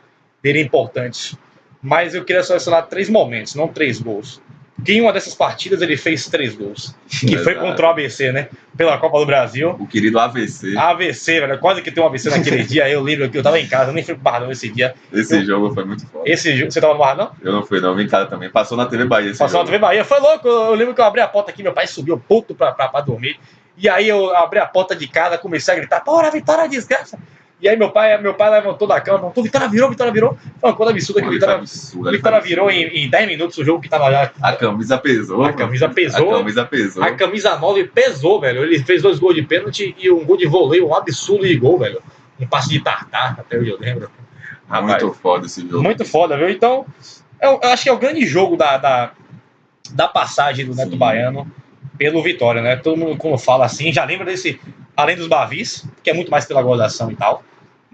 [SPEAKER 1] dele importantes. Mas eu queria selecionar 3 momentos, não 3 gols. Porque em uma dessas partidas ele fez 3 gols. Que foi contra o ABC, né? Pela Copa do Brasil.
[SPEAKER 2] O querido AVC.
[SPEAKER 1] AVC, velho. Quase que tem um AVC naquele dia. Eu lembro que eu tava em casa, eu nem fui pro Barradão esse dia.
[SPEAKER 2] Esse jogo foi muito foda.
[SPEAKER 1] Você tava no Barradão?
[SPEAKER 2] Eu não fui, não. Vim em casa também. Passou na TV Bahia.
[SPEAKER 1] Passou na TV Bahia. Foi louco. Eu lembro que eu abri a porta aqui, meu pai subiu puto pra dormir. E aí eu abri a porta de casa, comecei a gritar: "Bora, Vitória, desgraça!" E aí meu pai levantou da cama, falou: Vitória virou. Foi uma coisa absurda que o Vitória virou em 10 minutos o jogo que tava lá.
[SPEAKER 2] A camisa pesou.
[SPEAKER 1] A camisa A camisa 9 pesou, velho. Ele fez 2 gols de pênalti e um gol de voleio, um absurdo de gol, velho. Um passe de tartar, até hoje eu lembro.
[SPEAKER 2] Muito foda esse jogo.
[SPEAKER 1] Muito foda, viu? Então, eu acho que é o grande jogo da passagem do Neto Baiano pelo Vitória, né? Todo mundo, quando fala assim, já lembra desse, além dos Bavis, que é muito mais pela gozação e tal.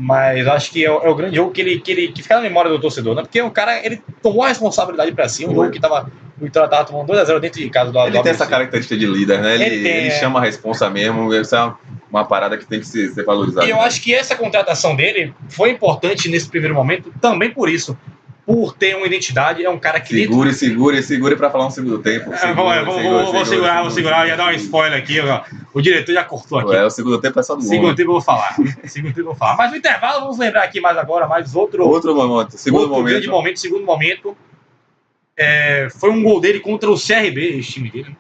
[SPEAKER 1] Mas acho que é o grande jogo que fica na memória do torcedor, né? Porque o cara, ele tomou a responsabilidade pra si, um jogo que o Vitória tava tomando 2-0 dentro de casa do
[SPEAKER 2] Ele tem essa característica de líder, né? Ele chama a responsa mesmo, isso é uma parada que tem que ser valorizada.
[SPEAKER 1] E eu acho que essa contratação dele foi importante nesse primeiro momento, também por isso. Por ter uma identidade, é um cara que...
[SPEAKER 2] Segure pra falar um segundo tempo.
[SPEAKER 1] Vou segurar, ia dar um spoiler aqui, ó. O diretor já cortou aqui.
[SPEAKER 2] O segundo tempo é só do
[SPEAKER 1] Segundo tempo eu vou falar. Mas no intervalo, vamos lembrar aqui mais agora, outro momento. Segundo momento, foi um gol dele contra o CRB, esse time dele.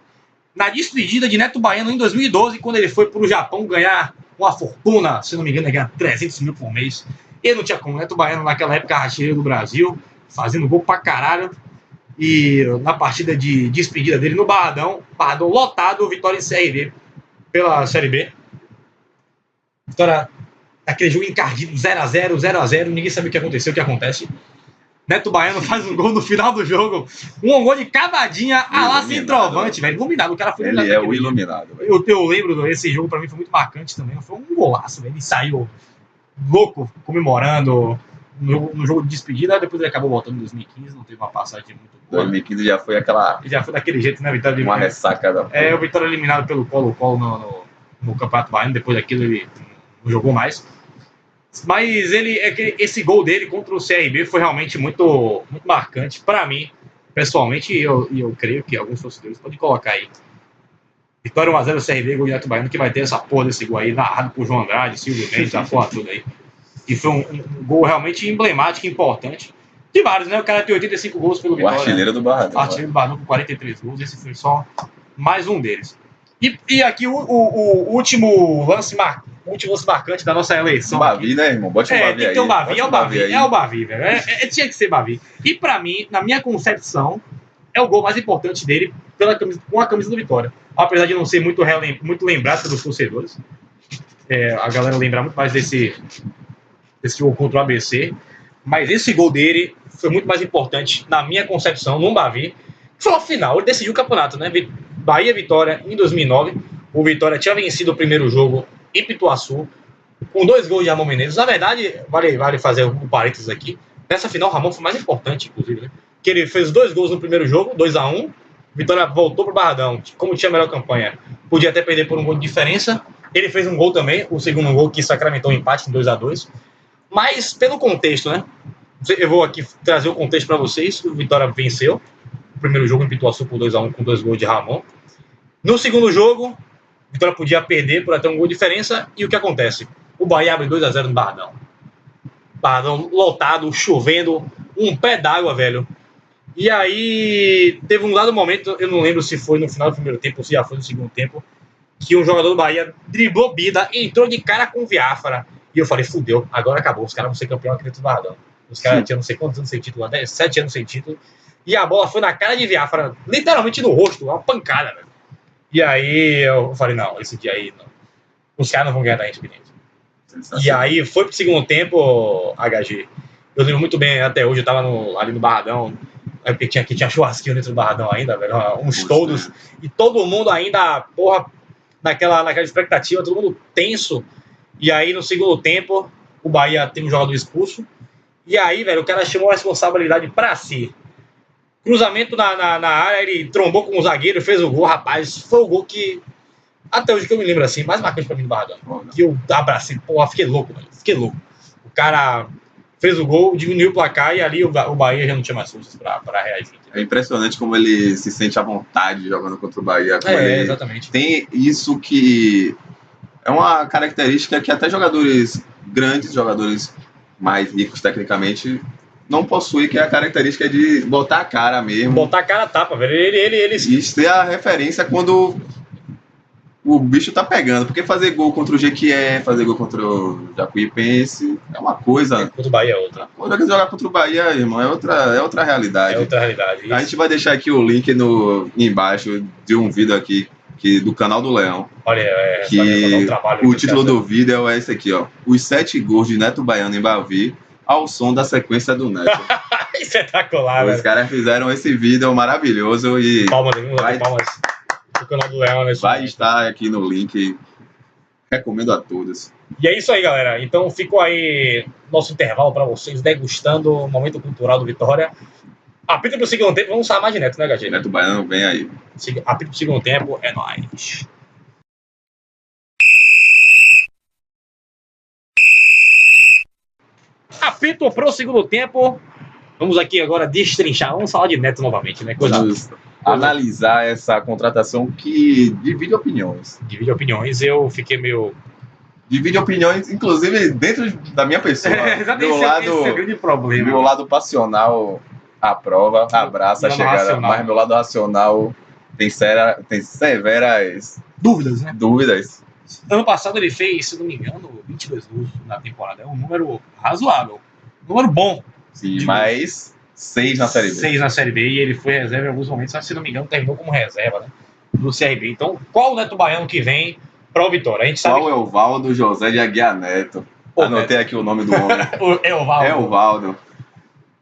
[SPEAKER 1] Na despedida de Neto Baiano em 2012, quando ele foi pro Japão ganhar uma fortuna, se não me engano, ele ganha 300 mil por mês. Ele não tinha como. Neto Baiano, naquela época, artilheiro do Brasil, fazendo gol pra caralho. E na partida de despedida dele no Barradão lotado, Vitória e CRB pela Série B. Vitória, aquele jogo encardido, 0x0, 0x0, ninguém sabe o que aconteceu, o que acontece. Neto Baiano faz um gol no final do jogo, um gol de cavadinha a lá centroavante, velho, iluminado, o cara foi
[SPEAKER 2] iluminado. Ele é o iluminado,
[SPEAKER 1] velho. Eu lembro, esse jogo pra mim foi muito marcante também, foi um golaço, velho, ele saiu louco, comemorando no jogo de despedida, depois ele acabou voltando em 2015, não teve uma passagem muito boa.
[SPEAKER 2] 2015 já foi aquela...
[SPEAKER 1] Já foi daquele jeito, né, Vitória?
[SPEAKER 2] Uma ressaca da...
[SPEAKER 1] O Vitória eliminado pelo Colo-Colo no Campeonato Baiano, depois daquilo ele não jogou mais. Mas esse gol dele contra o CRB foi realmente muito, muito marcante pra mim, pessoalmente, e eu creio que alguns torcedores podem colocar aí. Vitória 1x0 CRB, gol de Neto Baiano, que vai ter essa porra desse gol aí, narrado por João Andrade, Silvio Mendes, a porra toda aí. E foi um gol realmente emblemático, importante. De vários, né? O cara tem 85 gols pelo Vitória.
[SPEAKER 2] O artilheiro do Barradão.
[SPEAKER 1] Artilheiro do Barradão com 43 gols, esse foi só mais um deles. E aqui o último lance marcante da nossa eleição.
[SPEAKER 2] O Bavi, né, irmão? Bote o Bavi aí.
[SPEAKER 1] Tem que ter o Bavi, é o Bavi, velho. Tinha que ser Bavi. E pra mim, na minha concepção, é o gol mais importante dele com a camisa do Vitória. Apesar de não ser muito lembrado pelos torcedores. A galera lembra muito mais desse jogo contra o ABC. Mas esse gol dele foi muito mais importante, na minha concepção, no Bavi. Foi a final, ele decidiu o campeonato, né? Bahia Vitória em 2009. O Vitória tinha vencido o primeiro jogo em Pituaçu, com 2 gols de Ramon Menezes. Na verdade, vale fazer um parênteses aqui. Nessa final, o Ramon foi mais importante, inclusive, né? Que ele fez 2 gols no primeiro jogo, 2-1. Vitória voltou pro Barradão, como tinha a melhor campanha. Podia até perder por um gol de diferença. Ele fez um gol também, o segundo gol que sacramentou o empate em 2-2. Mas, pelo contexto, né? Eu vou aqui trazer o contexto para vocês. O Vitória venceu o primeiro jogo em Pituaçu por 2-1 com 2 gols de Ramon. No segundo jogo, o Vitória podia perder por até um gol de diferença. E o que acontece? O Bahia abre 2-0 no Barradão. Barradão lotado, chovendo, um pé d'água, velho. E aí, teve um dado momento, eu não lembro se foi no final do primeiro tempo ou se já foi no segundo tempo, que um jogador do Bahia driblou Bida, entrou de cara com Viáfara. E eu falei, fudeu, agora acabou, os caras vão ser campeão aqui dentro do Barradão. Os caras tinham não sei quantos anos sem título, 7 anos sem título. E a bola foi na cara de Viáfara, literalmente no rosto, uma pancada, velho. E aí eu falei, não, esse dia aí, não. Os caras não vão ganhar da experiência. E aí foi pro segundo tempo, HG. Eu lembro muito bem, até hoje eu tava ali no Barradão, porque tinha churrasquinho dentro do Barradão ainda, velho, uns todos, e todo mundo ainda, porra, naquela expectativa, todo mundo tenso. E aí no segundo tempo, o Bahia tem um jogador expulso, e aí, velho, o cara chamou a responsabilidade pra si. Cruzamento na área, ele trombou com o zagueiro, fez o gol, rapaz, foi o gol que, até hoje que eu me lembro assim, mais marcante pra mim do Barradão. Que eu abracei, porra, fiquei louco, velho, fiquei louco. O cara fez o gol, diminuiu o placar e ali o Bahia já não tinha mais forças pra reagir.
[SPEAKER 2] É impressionante como ele se sente à vontade jogando contra o Bahia.
[SPEAKER 1] Exatamente.
[SPEAKER 2] Tem isso que é uma característica que até jogadores grandes, jogadores mais ricos tecnicamente, não possuem, que é a característica de botar a cara mesmo.
[SPEAKER 1] Botar a cara a tapa, velho. Ele...
[SPEAKER 2] E ter a referência quando o bicho tá pegando. Porque fazer gol contra o Jequié, fazer gol contra o Jacuipense é uma coisa.
[SPEAKER 1] Contra o Bahia é outra.
[SPEAKER 2] Quando você jogar contra o Bahia, irmão, é outra realidade.
[SPEAKER 1] É outra realidade. Isso.
[SPEAKER 2] A gente vai deixar aqui o link embaixo de um vídeo aqui do canal do Leão.
[SPEAKER 1] Olha,
[SPEAKER 2] que o título do vídeo é esse aqui, ó. Os 7 gols de Neto Baiano em Bavi ao som da sequência do Neto.
[SPEAKER 1] Espetacular,
[SPEAKER 2] velho. Os caras fizeram esse vídeo maravilhoso e...
[SPEAKER 1] Palmas do canal do Leão.
[SPEAKER 2] Vai estar aqui no link. Recomendo a todos.
[SPEAKER 1] E é isso aí, galera. Então ficou aí nosso intervalo para vocês, degustando o momento cultural do Vitória. Apito pro segundo tempo, vamos chamar de Neto, né, Gagê?
[SPEAKER 2] Neto Baiano, vem aí.
[SPEAKER 1] Apito pro segundo tempo, é nóis. Apito pro segundo tempo. Vamos aqui agora destrinchar. Vamos falar de Neto novamente, né?
[SPEAKER 2] Vamos analisar essa contratação que divide opiniões.
[SPEAKER 1] Divide opiniões, eu fiquei meio...
[SPEAKER 2] Divide opiniões, inclusive dentro da minha pessoa.
[SPEAKER 1] Esse é o grande problema.
[SPEAKER 2] Meu lado passional aprova, abraça a chegada, mas meu lado racional tem severas
[SPEAKER 1] dúvidas, né?
[SPEAKER 2] Dúvidas.
[SPEAKER 1] Ano passado ele fez, se não me engano, 22 gols na temporada. É um número razoável. Um número bom.
[SPEAKER 2] Sim, mas 6 na Série B.
[SPEAKER 1] 6 na Série B e ele foi reserva em alguns momentos, mas se não me engano terminou como reserva, né? Do CRB. Então, qual o Neto Baiano que vem para o Vitória? A gente sabe.
[SPEAKER 2] Qual é o Valdo José de Aguiar Neto? Anotei aqui o nome do homem.
[SPEAKER 1] É o Valdo.
[SPEAKER 2] É o Valdo.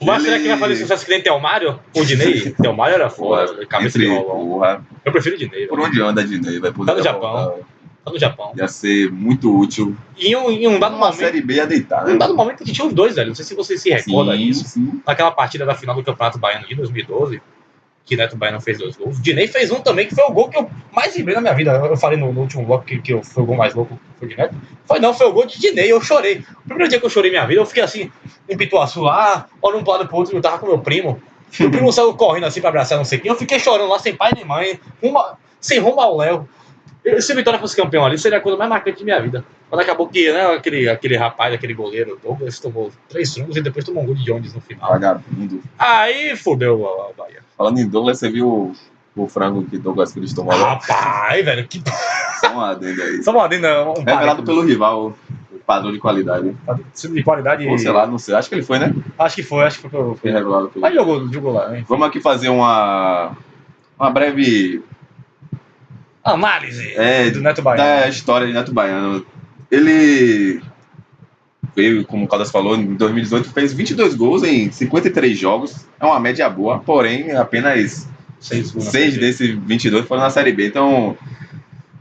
[SPEAKER 1] Mas será que vai fazer sucesso que nem Telmário? O Dinei? Telmário era foda, cabeça de rolão. Eu prefiro o Dinei.
[SPEAKER 2] Por onde anda Dinei? Vai
[SPEAKER 1] tá no Japão. Tá no Japão.
[SPEAKER 2] Ia ser muito útil.
[SPEAKER 1] E em um dado
[SPEAKER 2] uma
[SPEAKER 1] momento.
[SPEAKER 2] Série B ia deitar, né?
[SPEAKER 1] Em um dado momento que tinha os dois, velho. Não sei se você se recorda disso.
[SPEAKER 2] Sim.
[SPEAKER 1] Naquela partida da final do Campeonato Baiano de 2012, que Neto Baiano fez 2 gols. O Dinei fez um também, que foi o gol que eu mais lembrei na minha vida. Eu falei no último bloco que foi o gol mais louco, foi de Neto. Foi o gol de Dinei, eu chorei. O primeiro dia que eu chorei minha vida, eu fiquei assim, em Pituaçu lá, olhando um lado pro outro, eu tava com meu primo. Meu primo saiu correndo assim pra abraçar não sei quem. Eu fiquei chorando lá, sem pai nem mãe, sem rumo ao Léo. Se o Vitória fosse campeão ali, seria a coisa mais marcante de minha vida. Quando acabou que, né, aquele rapaz, aquele goleiro, Douglas, tomou 3 frangos e depois tomou um gol de Jones no final.
[SPEAKER 2] Vagabundo.
[SPEAKER 1] Aí fudeu a Bahia.
[SPEAKER 2] Falando em Douglas, você viu o frango que Douglas Cruz tomou?
[SPEAKER 1] Rapaz, velho, que...
[SPEAKER 2] Só uma adenda aí.
[SPEAKER 1] Só uma adenda.
[SPEAKER 2] Revelado pelo rival, o padrão de qualidade.
[SPEAKER 1] De qualidade...
[SPEAKER 2] Ou sei lá, não sei. Acho que ele foi, né?
[SPEAKER 1] Acho que foi
[SPEAKER 2] Foi revelado pelo...
[SPEAKER 1] Mas jogou lá, hein?
[SPEAKER 2] Vamos aqui fazer uma breve...
[SPEAKER 1] análise do Neto Baiano.
[SPEAKER 2] Da história de Neto Baiano. Ele Veio, como o Caldas falou, em 2018 fez 22 gols em 53 jogos. É uma média boa, porém apenas 6 desses 22 foram na Série B. Então,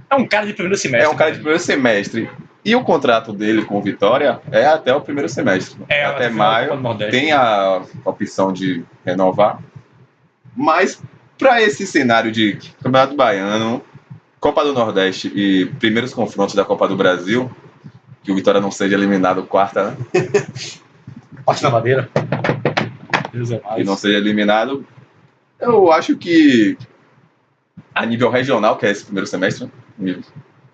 [SPEAKER 1] é um cara de primeiro semestre.
[SPEAKER 2] É um cara de primeiro semestre. E o contrato dele com o Vitória é até o primeiro semestre. Até maio. Tem a opção de renovar. Mas, para esse cenário de Campeonato Baiano, Copa do Nordeste e primeiros confrontos da Copa do Brasil, que o Vitória não seja eliminado quarta, né?
[SPEAKER 1] Parte da madeira.
[SPEAKER 2] E não seja eliminado, eu acho que a nível regional, que é esse primeiro semestre,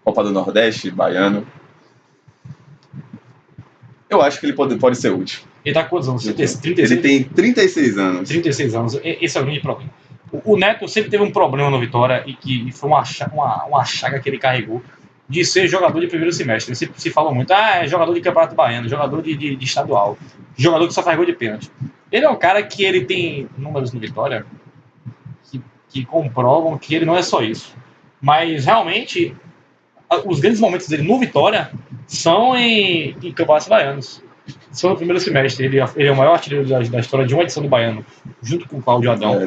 [SPEAKER 2] Copa do Nordeste, Baiano, eu acho que ele pode ser útil.
[SPEAKER 1] Ele tá com quantos anos? 36?
[SPEAKER 2] Ele tem 36 anos.
[SPEAKER 1] 36 anos. Esse é o grande problema. O Neto sempre teve um problema no Vitória e que foi uma chaga que ele carregou de ser jogador de primeiro semestre. Se fala muito, é jogador de Campeonato Baiano, jogador de estadual, jogador que só faz gol de pênalti. Ele é um cara que ele tem números no Vitória que comprovam que ele não é só isso. Mas realmente, os grandes momentos dele no Vitória são em campeonatos baianos. São no primeiro semestre. Ele é o maior artilheiro da história de uma edição do Baiano, junto com o Cláudio Adão,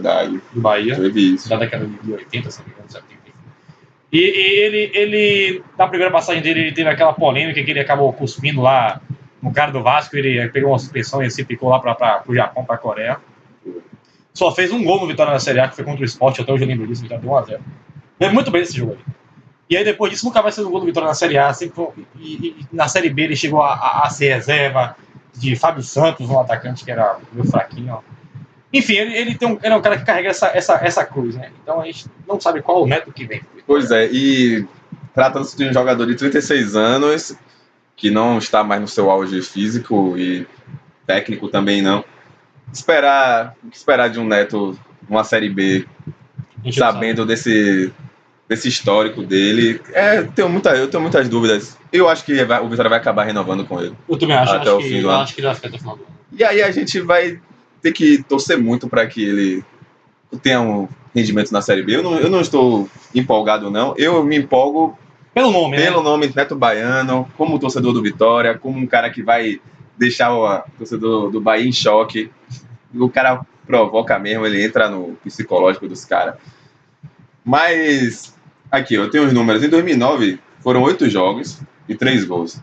[SPEAKER 1] do Bahia, da década de 80, se não me engano, 70. E ele, na primeira passagem dele, ele teve aquela polêmica que ele acabou cuspindo lá no cara do Vasco, ele pegou uma suspensão e se picou lá para o Japão, para a Coreia. Só fez um gol no Vitória na Série A, que foi contra o Sport, até hoje eu lembro disso, o Vitória deu 1-0. Lembro muito bem desse jogo ali. E aí depois disso nunca mais fez um gol do Vitória na Série A, e na Série B ele chegou a ser reserva de Fábio Santos, um atacante que era meio fraquinho. Enfim, ele é um cara que carrega essa cruz, né? Então a gente não sabe qual o método que vem.
[SPEAKER 2] Pois é, e tratando-se de um jogador de 36 anos, que não está mais no seu auge físico e técnico também não, o que esperar de um Neto numa Série B, sabendo desse histórico dele, eu tenho muitas dúvidas. Eu acho que o Vitória vai acabar renovando com ele.
[SPEAKER 1] Eu também acho.
[SPEAKER 2] Até o fim do ano.
[SPEAKER 1] Acho que ele vai ficar até o final do ano.
[SPEAKER 2] E aí a gente vai ter que torcer muito para que ele tenha um rendimento na Série B. Eu não estou empolgado, não. Eu me empolgo
[SPEAKER 1] pelo nome
[SPEAKER 2] Neto Baiano, como torcedor do Vitória, como um cara que vai deixar o torcedor do Bahia em choque. O cara provoca mesmo, ele entra no psicológico dos caras. Mas, aqui, eu tenho os números. Em 2009, foram 8 jogos e 3 gols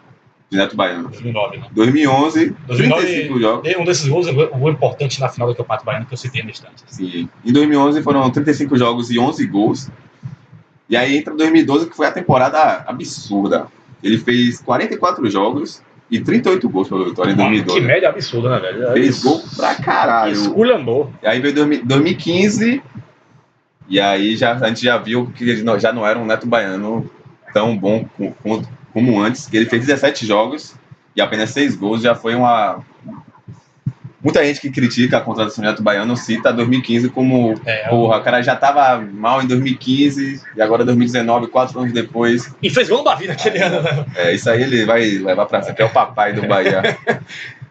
[SPEAKER 2] de Neto Baiano.
[SPEAKER 1] 2009, né?
[SPEAKER 2] 2011, 35 jogos.
[SPEAKER 1] Um desses gols é um gol importante na final do Campeonato Baiano que eu citei no instante.
[SPEAKER 2] Sim. Em 2011 foram 35 jogos e 11 gols. E aí entra 2012, que foi a temporada absurda. Ele fez 44 jogos e 38 gols pelo Vitória em 2012.
[SPEAKER 1] Que média absurda, né, velho?
[SPEAKER 2] Fez gol pra caralho.
[SPEAKER 1] Esculhambou.
[SPEAKER 2] E aí veio 2015, e aí a gente já viu que ele já não era um Neto Baiano tão bom como antes. Ele fez 17 jogos e apenas 6 gols, já foi uma... Muita gente que critica a contratação do Neto Baiano cita 2015 como... Porra, o cara já tava mal em 2015 e agora 2019, 4 anos depois.
[SPEAKER 1] E fez gol no Bavi naquele ano, né?
[SPEAKER 2] Isso aí ele vai levar pra ser, que é o papai do Bahia.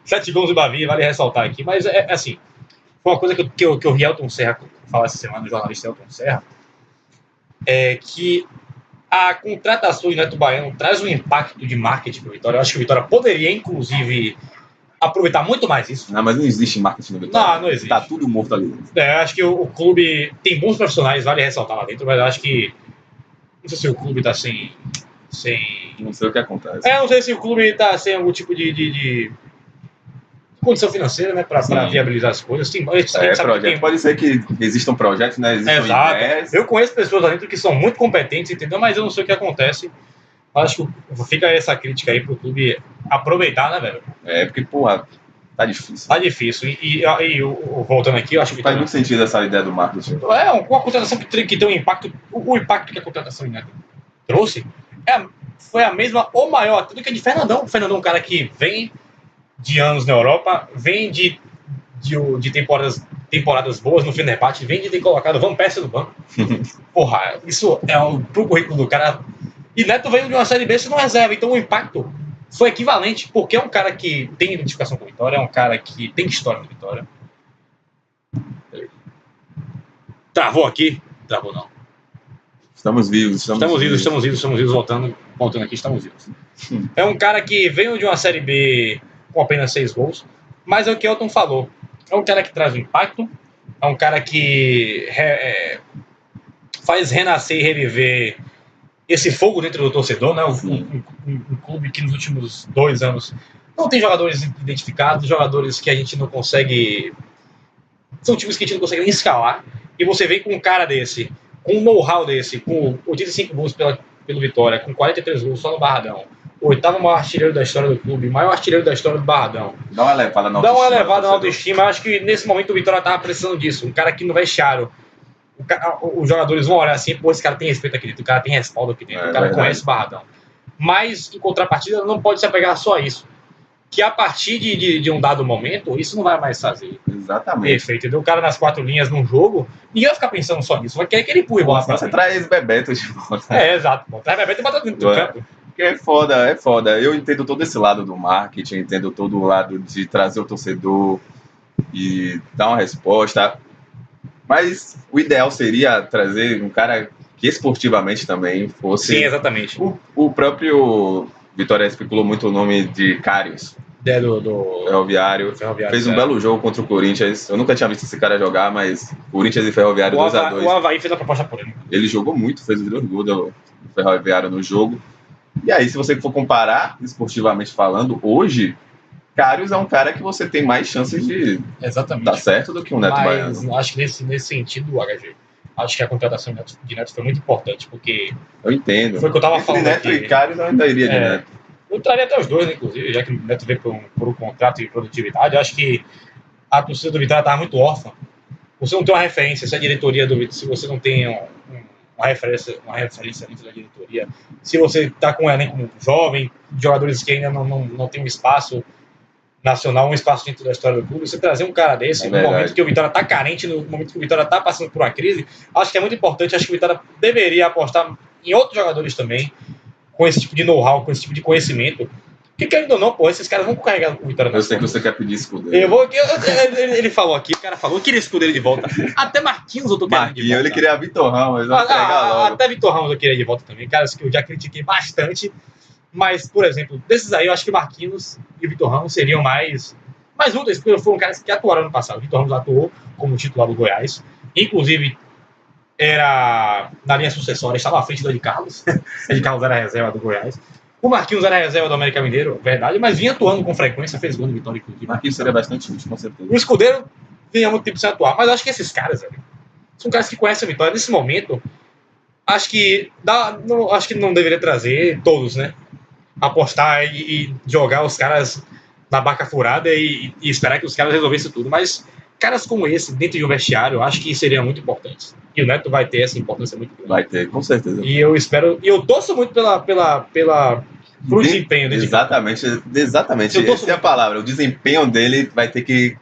[SPEAKER 1] 7 gols do Bavi, vale ressaltar aqui. Mas, assim, foi uma coisa que eu vi Elton Serra falar essa semana, o jornalista Elton Serra, que a contratação de Neto Baiano traz um impacto de marketing para o Vitória. Eu acho que o Vitória poderia, inclusive, aproveitar muito mais isso.
[SPEAKER 2] Não, mas não existe marketing no Vitória.
[SPEAKER 1] Não existe.
[SPEAKER 2] Tá tudo morto ali dentro.
[SPEAKER 1] Eu acho que o clube tem bons profissionais, vale ressaltar lá dentro, mas eu acho que... Não sei se o clube tá sem...
[SPEAKER 2] Não sei o que acontece.
[SPEAKER 1] Não sei se o clube tá sem algum tipo de condição financeira, né, para viabilizar as coisas. Sim,
[SPEAKER 2] projeto. Pode ser que existam projetos, né? Existam ideias.
[SPEAKER 1] Eu conheço pessoas lá dentro que são muito competentes, entendeu? Mas eu não sei o que acontece. Acho que fica essa crítica aí pro clube aproveitar, né, velho?
[SPEAKER 2] Porque, porra, tá difícil.
[SPEAKER 1] Tá difícil. E voltando aqui, eu acho que...
[SPEAKER 2] Faz muito sentido essa ideia do marketing.
[SPEAKER 1] Uma contratação que tem um impacto... O impacto que a contratação de Neto trouxe foi a mesma ou maior até do que a de Fernandão. O Fernandão é um cara que vem de anos na Europa, vem de temporadas boas no Fenerbahçe, vem de ter colocado Van Persie no banco. Porra, isso pro currículo do cara... E Neto veio de uma Série B, você não reserva. Então o impacto foi equivalente, porque é um cara que tem identificação com a Vitória, é um cara que tem história na Vitória. Travou aqui? Travou não.
[SPEAKER 2] Estamos vivos,
[SPEAKER 1] voltando aqui, estamos vivos. É um cara que veio de uma Série B com apenas 6 gols. Mas é o que o Elton falou. É um cara que traz um impacto, é um cara que faz renascer e reviver esse fogo dentro do torcedor, né? Um clube que nos últimos 2 anos não tem jogadores identificados, jogadores que a gente não consegue... São times que a gente não consegue nem escalar. E você vem com um cara desse, com um know-how desse, com 85 gols pelo Vitória, com 43 gols só no Barradão. O 8º maior artilheiro da história do clube, maior artilheiro da história do Barradão.
[SPEAKER 2] Dá uma levada na autoestima.
[SPEAKER 1] Dá uma levada na autoestima. Acho que nesse momento o Vitória estava precisando disso. Um cara que no vestiário, os jogadores vão olhar assim, pô, esse cara tem respeito aqui dentro, o cara tem respaldo aqui dentro, o cara conhece o Barradão. Mas, em contrapartida, não pode se apegar só a isso. Que a partir de um dado momento, isso não vai mais fazer.
[SPEAKER 2] Exatamente.
[SPEAKER 1] Perfeito, entendeu? O cara nas 4 linhas num jogo, ninguém vai ficar pensando só nisso. Vai querer que ele empurre bola pra
[SPEAKER 2] você traz Bebeto de volta.
[SPEAKER 1] Exato. Traz Bebeto e bota dentro do campo.
[SPEAKER 2] É foda, é foda. Eu entendo todo esse lado do marketing, entendo todo o lado de trazer o torcedor e dar uma resposta. Mas o ideal seria trazer um cara que esportivamente também fosse...
[SPEAKER 1] Sim, exatamente.
[SPEAKER 2] O próprio Vitória especulou muito o nome de Karius.
[SPEAKER 1] Do
[SPEAKER 2] Ferroviário. Fez um belo jogo contra o Corinthians. Eu nunca tinha visto esse cara jogar, mas Corinthians e Ferroviário 2-2.
[SPEAKER 1] O Avaí fez a proposta por ele.
[SPEAKER 2] Ele jogou muito, fez os 2 gols do Ferroviário no jogo. E aí, se você for comparar, esportivamente falando, hoje, Karius é um cara que você tem mais chances de dar certo do que um Neto Baiano.
[SPEAKER 1] Mas acho que nesse sentido, HG, acho que a contratação de Neto foi muito importante, porque...
[SPEAKER 2] Eu entendo.
[SPEAKER 1] Foi o que eu tava falando
[SPEAKER 2] Neto
[SPEAKER 1] aqui.
[SPEAKER 2] E Karius eu ainda iria de Neto.
[SPEAKER 1] Eu traria até os dois, né, inclusive, já que o Neto veio por um contrato de produtividade. Eu acho que a torcida do Vitória estava muito órfã. Você não tem uma referência, se a diretoria do Vitória, se você não tem uma referência dentro da diretoria, se você está com um elenco jovem, jogadores que ainda não tem um espaço nacional, um espaço dentro da história do clube, você trazer um cara desse, no momento que o Vitória está carente, no momento que o Vitória está passando por uma crise, acho que é muito importante. Acho que o Vitória deveria apostar em outros jogadores também, com esse tipo de know-how, com esse tipo de conhecimento. Porque, querendo ou não, pô, esses caras vão carregar o Vitória.
[SPEAKER 2] Eu sei que você quer pedir Escudeiro.
[SPEAKER 1] Ele falou aqui, o cara falou, eu queria Escudeiro de volta. Até Marquinhos eu tô querendo de volta.
[SPEAKER 2] Ele queria Vitor Ramos, mas
[SPEAKER 1] até Vitor Ramos eu queria de volta também. Caras que eu já critiquei bastante. Mas, por exemplo, desses aí, eu acho que Marquinhos e Vitor Ramos seriam mais úteis, porque foram caras que atuaram no passado. O Vitor Ramos atuou como titular do Goiás. Inclusive, era na linha sucessória, estava à frente do Ed Carlos. Ed Carlos era a reserva do Goiás. O Marquinhos era a reserva do América Mineiro, verdade, mas vinha atuando com frequência, fez gol de Vitória, inclusive.
[SPEAKER 2] Marquinhos seria bastante útil, com certeza.
[SPEAKER 1] O Escudeiro vinha há muito tempo sem atuar, mas eu acho que esses caras, velho, são caras que conhecem a Vitória. Nesse momento, acho que não deveria trazer todos, né? Apostar e jogar os caras na barca furada e esperar que os caras resolvessem tudo. Mas caras como esse, dentro de um vestiário, eu acho que seriam muito importantes. E o Neto vai ter essa importância muito grande.
[SPEAKER 2] Vai ter, com certeza.
[SPEAKER 1] E eu espero, e eu torço muito pro desempenho dele.
[SPEAKER 2] Exatamente. Essa é a palavra. O desempenho dele vai ter que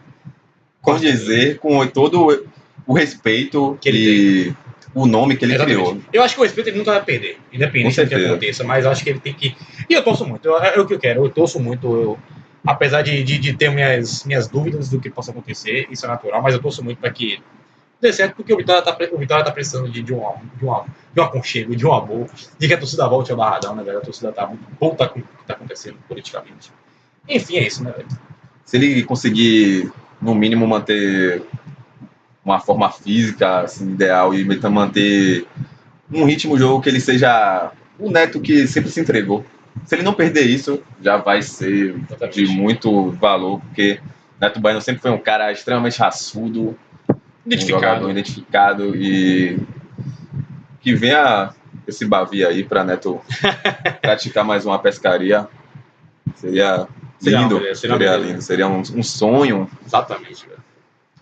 [SPEAKER 2] condizer com todo o respeito que ele tem. O nome que ele criou.
[SPEAKER 1] Eu acho que o respeito ele nunca vai perder, independente do que aconteça, mas eu acho que ele tem que... E eu torço muito, é o que eu quero, eu torço muito, apesar de ter minhas dúvidas do que possa acontecer, isso é natural, mas eu torço muito para que dê certo, porque o Vitória tá precisando de um aconchego, de um amor, de que a torcida volte ao Barradão, né, velho? A torcida tá muito puta com o que tá acontecendo politicamente. Enfim, é isso, né, velho?
[SPEAKER 2] Se ele conseguir, no mínimo, manter uma forma física assim, ideal e manter um ritmo de jogo que ele seja o Neto que sempre se entregou. Se ele não perder isso, já vai ser de muito valor, porque Neto Baiano sempre foi um cara extremamente raçudo, um jogador identificado, e que venha esse Bavi aí para Neto praticar mais uma pescaria. Seria lindo, seria lindo, seria um sonho.
[SPEAKER 1] Exatamente, velho.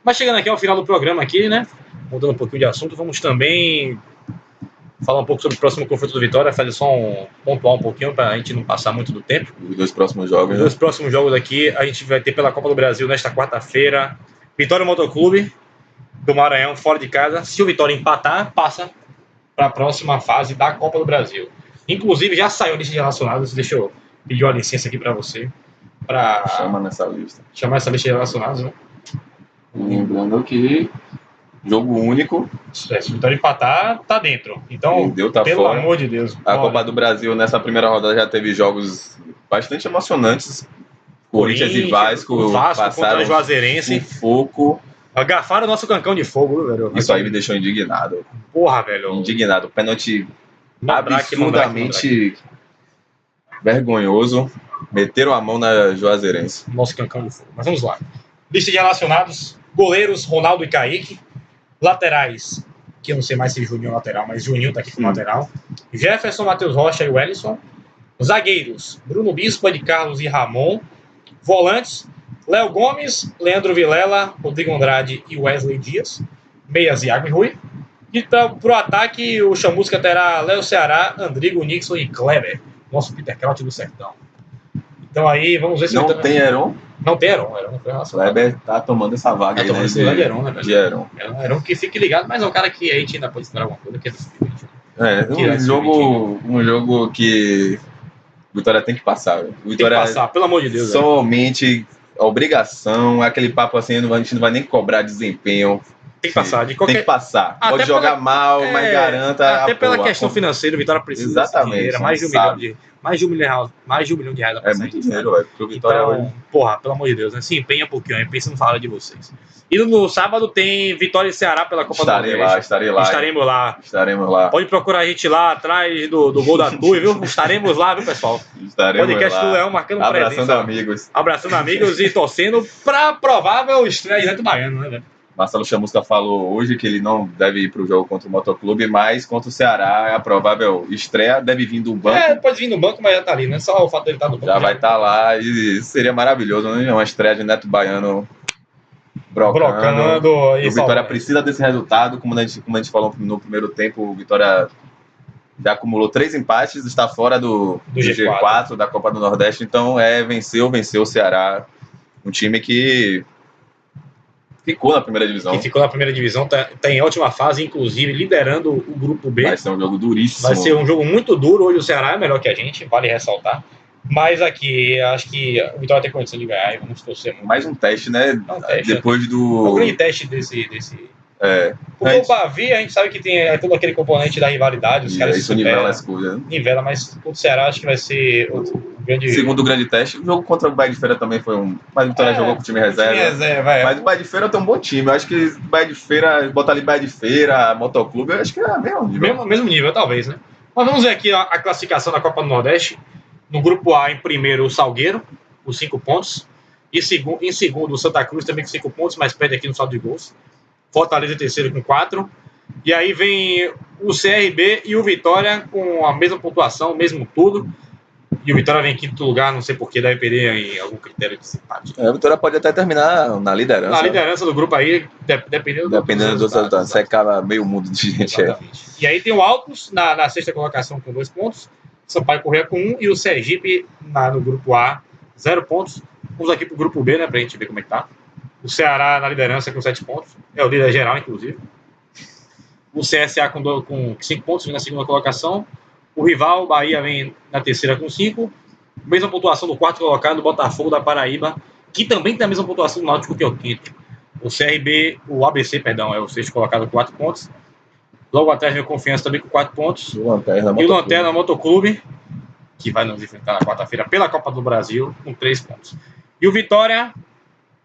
[SPEAKER 1] Mas chegando aqui ao final do programa aqui, né, mudando um pouquinho de assunto, vamos também falar um pouco sobre o próximo confronto do Vitória, fazer só pontuar um pouquinho para a gente não passar muito do tempo.
[SPEAKER 2] Os 2 próximos jogos.
[SPEAKER 1] Os 2 próximos jogos aqui, a gente vai ter pela Copa do Brasil nesta quarta-feira, Vitória Motoclube do Maranhão, fora de casa. Se o Vitória empatar, passa para a próxima fase da Copa do Brasil. Inclusive, já saiu a lista de relacionados, deixa eu pedir uma licença aqui para você.
[SPEAKER 2] Chama nessa lista.
[SPEAKER 1] Chamar essa lista de relacionados, né?
[SPEAKER 2] Lembrando que jogo único.
[SPEAKER 1] Se o Vitória empatar, tá dentro. Então, pelo
[SPEAKER 2] fora.
[SPEAKER 1] Amor de Deus.
[SPEAKER 2] A Copa do Brasil, nessa primeira rodada, já teve jogos bastante emocionantes. Corinthians e Vasco,
[SPEAKER 1] o Vasco contra o Juazeirense.
[SPEAKER 2] Sufoco.
[SPEAKER 1] Agafaram o nosso cancão de fogo, velho.
[SPEAKER 2] Isso aí me deixou indignado.
[SPEAKER 1] Porra, velho.
[SPEAKER 2] Indignado. Pênalti
[SPEAKER 1] Mandrake,
[SPEAKER 2] absurdamente vergonhoso. Meteram a mão na Juazeirense.
[SPEAKER 1] Nosso cancão de fogo. Mas vamos lá. Lista de relacionados. Goleiros, Ronaldo e Kaique. Laterais, que eu não sei mais se Juninho é lateral, mas Juninho tá aqui como lateral. Jefferson, Matheus Rocha e Wellington. Zagueiros, Bruno Bispo, Ed Carlos e Ramon. Volantes, Léo Gomes, Leandro Vilela, Rodrigo Andrade e Wesley Dias. Meias, Iago e Rui. E pro ataque, o Chamusca terá Léo Ceará, Andrigo, Nixon e Kleber. Nosso Peter Kraut do Sertão. Então aí, vamos ver se...
[SPEAKER 2] Não tem Heron?
[SPEAKER 1] Não tem Heron não foi relacionado.
[SPEAKER 2] Kleber tá tomando essa vaga aí, né?
[SPEAKER 1] Esse lugar de Heron, né, velho?
[SPEAKER 2] De Heron.
[SPEAKER 1] Heron que fique ligado, mas é um cara que a gente ainda pode esperar alguma coisa, que é do sub-20.
[SPEAKER 2] Um jogo que o Vitória tem que passar. Vitória
[SPEAKER 1] tem que passar, pelo amor de Deus.
[SPEAKER 2] Somente a obrigação, aquele papo assim, a gente não vai nem cobrar desempenho.
[SPEAKER 1] Tem que passar.
[SPEAKER 2] Tem que passar. Pode jogar mal, mas garanta.
[SPEAKER 1] Até pela questão financeira, o Vitória precisa desse dinheiro. Mais de um milhão de reais.
[SPEAKER 2] É muito dinheiro, velho. Porque o Vitória
[SPEAKER 1] então, porra, pelo amor de Deus, né? Se empenha um pouquinho, pensa no salário de vocês. E no sábado tem Vitória e Ceará pela Copa do Nordeste.
[SPEAKER 2] Estaremos lá.
[SPEAKER 1] Pode procurar a gente lá atrás do gol da Tui, viu? Estaremos lá, viu, pessoal?
[SPEAKER 2] Estaremos
[SPEAKER 1] Podcast
[SPEAKER 2] lá.
[SPEAKER 1] do Leão marcando presença. Abraçando amigos e torcendo pra provável estreia direto baiano, né, velho?
[SPEAKER 2] Marcelo Chamusca falou hoje que ele não deve ir para o jogo contra o Motoclube, mas contra o Ceará é a provável estreia, deve vir do banco.
[SPEAKER 1] Pode vir do banco, mas já tá ali, né? Só o fato dele estar no banco.
[SPEAKER 2] Já vai estar lá e seria maravilhoso, né? Uma estreia de Neto Baiano brocando. O Vitória precisa desse resultado, como a gente falou no primeiro tempo, o Vitória já acumulou 3 empates, está fora do G4 da Copa do Nordeste, então venceu o Ceará, um time que ficou na primeira divisão.
[SPEAKER 1] Tá em ótima fase, inclusive liderando o grupo B.
[SPEAKER 2] Vai ser um jogo duríssimo.
[SPEAKER 1] Vai ser um jogo muito duro. Hoje o Ceará é melhor que a gente, vale ressaltar. Mas aqui, acho que o Vitória tem condição de ganhar e vamos torcer muito.
[SPEAKER 2] Mais um teste, né? Depois do...
[SPEAKER 1] O grande teste desse... Porque o Bavi, a gente sabe que tem todo aquele componente da rivalidade. Os caras
[SPEAKER 2] isso nivela as coisas.
[SPEAKER 1] Nivela, mas o Ceará acho que vai ser o grande...
[SPEAKER 2] Segundo grande teste, o jogo contra o Bahia de Feira também foi mas o Vitória jogou com o time reserva. Mas o Bahia de Feira tem um bom time. Eu acho que o Bahia de Feira, botar ali Bahia de Feira, Motoclube, eu acho que é mesmo nível.
[SPEAKER 1] Mesmo nível, talvez, né? Mas vamos ver aqui a classificação da Copa do Nordeste. No grupo A, em primeiro, o Salgueiro, com 5 pontos. E em segundo, o Santa Cruz, também com 5 pontos, mas perde aqui no saldo de gols. Fortaleza em terceiro com 4. E aí vem o CRB e o Vitória com a mesma pontuação, o mesmo tudo. E o Vitória vem em quinto lugar, não sei porquê, deve perder em algum critério de desempate.
[SPEAKER 2] O Vitória pode até terminar na liderança.
[SPEAKER 1] Na liderança do grupo aí, dependendo dos
[SPEAKER 2] resultados. Secava meio mundo de gente.
[SPEAKER 1] E aí tem o Altos na sexta colocação com 2 pontos. Sampaio Corrêa com 1 e o Sergipe no grupo A, 0 pontos. Vamos aqui pro grupo B, né, pra gente ver como é que tá. O Ceará na liderança com 7 pontos. É o líder geral, inclusive. O CSA com 5 pontos, vem na segunda colocação. O rival, o Bahia, vem na terceira com 5. Mesma pontuação do quarto colocado, o Botafogo da Paraíba, que também tem a mesma pontuação do Náutico, que é o quinto. O ABC, é o sexto colocado com 4 pontos. Logo atrás vem o Confiança também com 4 pontos. E o Lanterna Motoclube, que vai nos enfrentar na quarta-feira pela Copa do Brasil, com 3 pontos. E o Vitória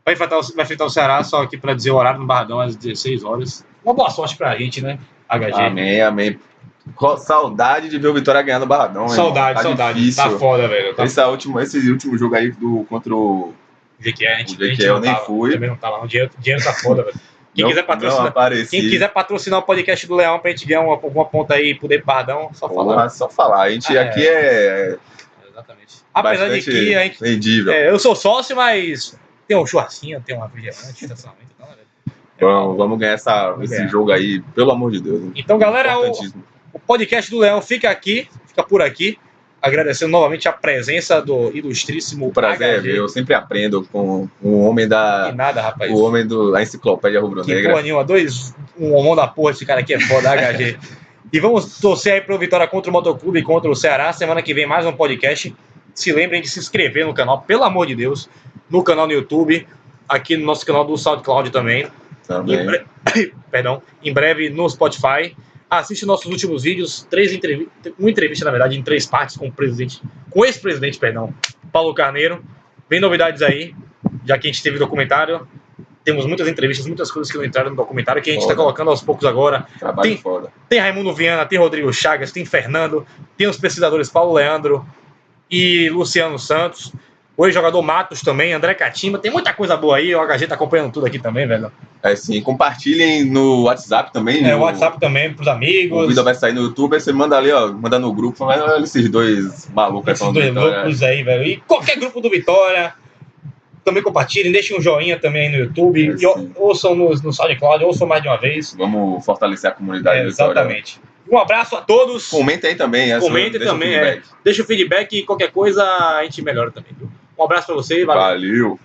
[SPEAKER 1] vai enfrentar o Ceará, só aqui para dizer o horário no Barradão, às 16 horas. Uma boa sorte pra gente, né, HG?
[SPEAKER 2] Amém. Saudade de ver o Vitória ganhar no Barradão.
[SPEAKER 1] Saudade.
[SPEAKER 2] Difícil.
[SPEAKER 1] Tá foda, velho.
[SPEAKER 2] Esse último jogo aí contra o
[SPEAKER 1] Jequié,
[SPEAKER 2] eu nem fui.
[SPEAKER 1] Também não tava. O dinheiro tá foda, velho. Quem quiser patrocinar o podcast do Leão pra gente ganhar alguma ponta aí e poder ir pro Barradão, só falar.
[SPEAKER 2] Só falar. A gente aqui é...
[SPEAKER 1] Exatamente. Apesar de que a gente...
[SPEAKER 2] Vendível.
[SPEAKER 1] Eu sou sócio, mas tem um churrasquinho, tem uma refrigerante, estacionamento e tal, né?
[SPEAKER 2] Vamos ganhar esse jogo aí, pelo amor de Deus.
[SPEAKER 1] Então, galera, o podcast do Leão fica por aqui. Agradecendo novamente a presença do ilustríssimo
[SPEAKER 2] o prazer HG. Eu sempre aprendo com o homem da...
[SPEAKER 1] E nada, rapaz.
[SPEAKER 2] O homem da enciclopédia rubro-negra.
[SPEAKER 1] Que porra nenhuma. Um homão da porra, esse cara aqui é foda, HG. E vamos torcer aí pro Vitória contra o Motoclube e contra o Ceará. Semana que vem mais um podcast. Se lembrem de se inscrever no canal, pelo amor de Deus. No canal no YouTube. Aqui no nosso canal do SoundCloud também. Em breve no Spotify. Assiste nossos últimos vídeos, uma entrevista, na verdade, em 3 partes com o ex-presidente, Paulo Carneiro. Vem novidades aí, já que a gente teve documentário. Temos muitas entrevistas, muitas coisas que não entraram no documentário, que a gente está colocando aos poucos agora.
[SPEAKER 2] Trabalho foda.
[SPEAKER 1] Tem Raimundo Viana, tem Rodrigo Chagas, tem Fernando, tem os pesquisadores Paulo Leandro e Luciano Santos. O ex-jogador Matos também, André Catimba. Tem muita coisa boa aí, o HG tá acompanhando tudo aqui também, velho.
[SPEAKER 2] É sim, compartilhem no WhatsApp também.
[SPEAKER 1] O WhatsApp também, pros amigos.
[SPEAKER 2] O vídeo vai sair no YouTube, aí você manda ali, ó, manda no grupo, mas olha esses dois malucos.
[SPEAKER 1] Esses dois loucos aí, velho. E qualquer grupo do Vitória, também compartilhem, deixem um joinha também aí no YouTube, ouçam no SoundCloud, ouçam mais de uma vez.
[SPEAKER 2] Vamos fortalecer a comunidade do Vitória.
[SPEAKER 1] Exatamente. Um abraço a todos.
[SPEAKER 2] Comentem aí também.
[SPEAKER 1] Comentem também, deixa o feedback e qualquer coisa a gente melhora também. Um abraço pra você, valeu.
[SPEAKER 2] Valeu.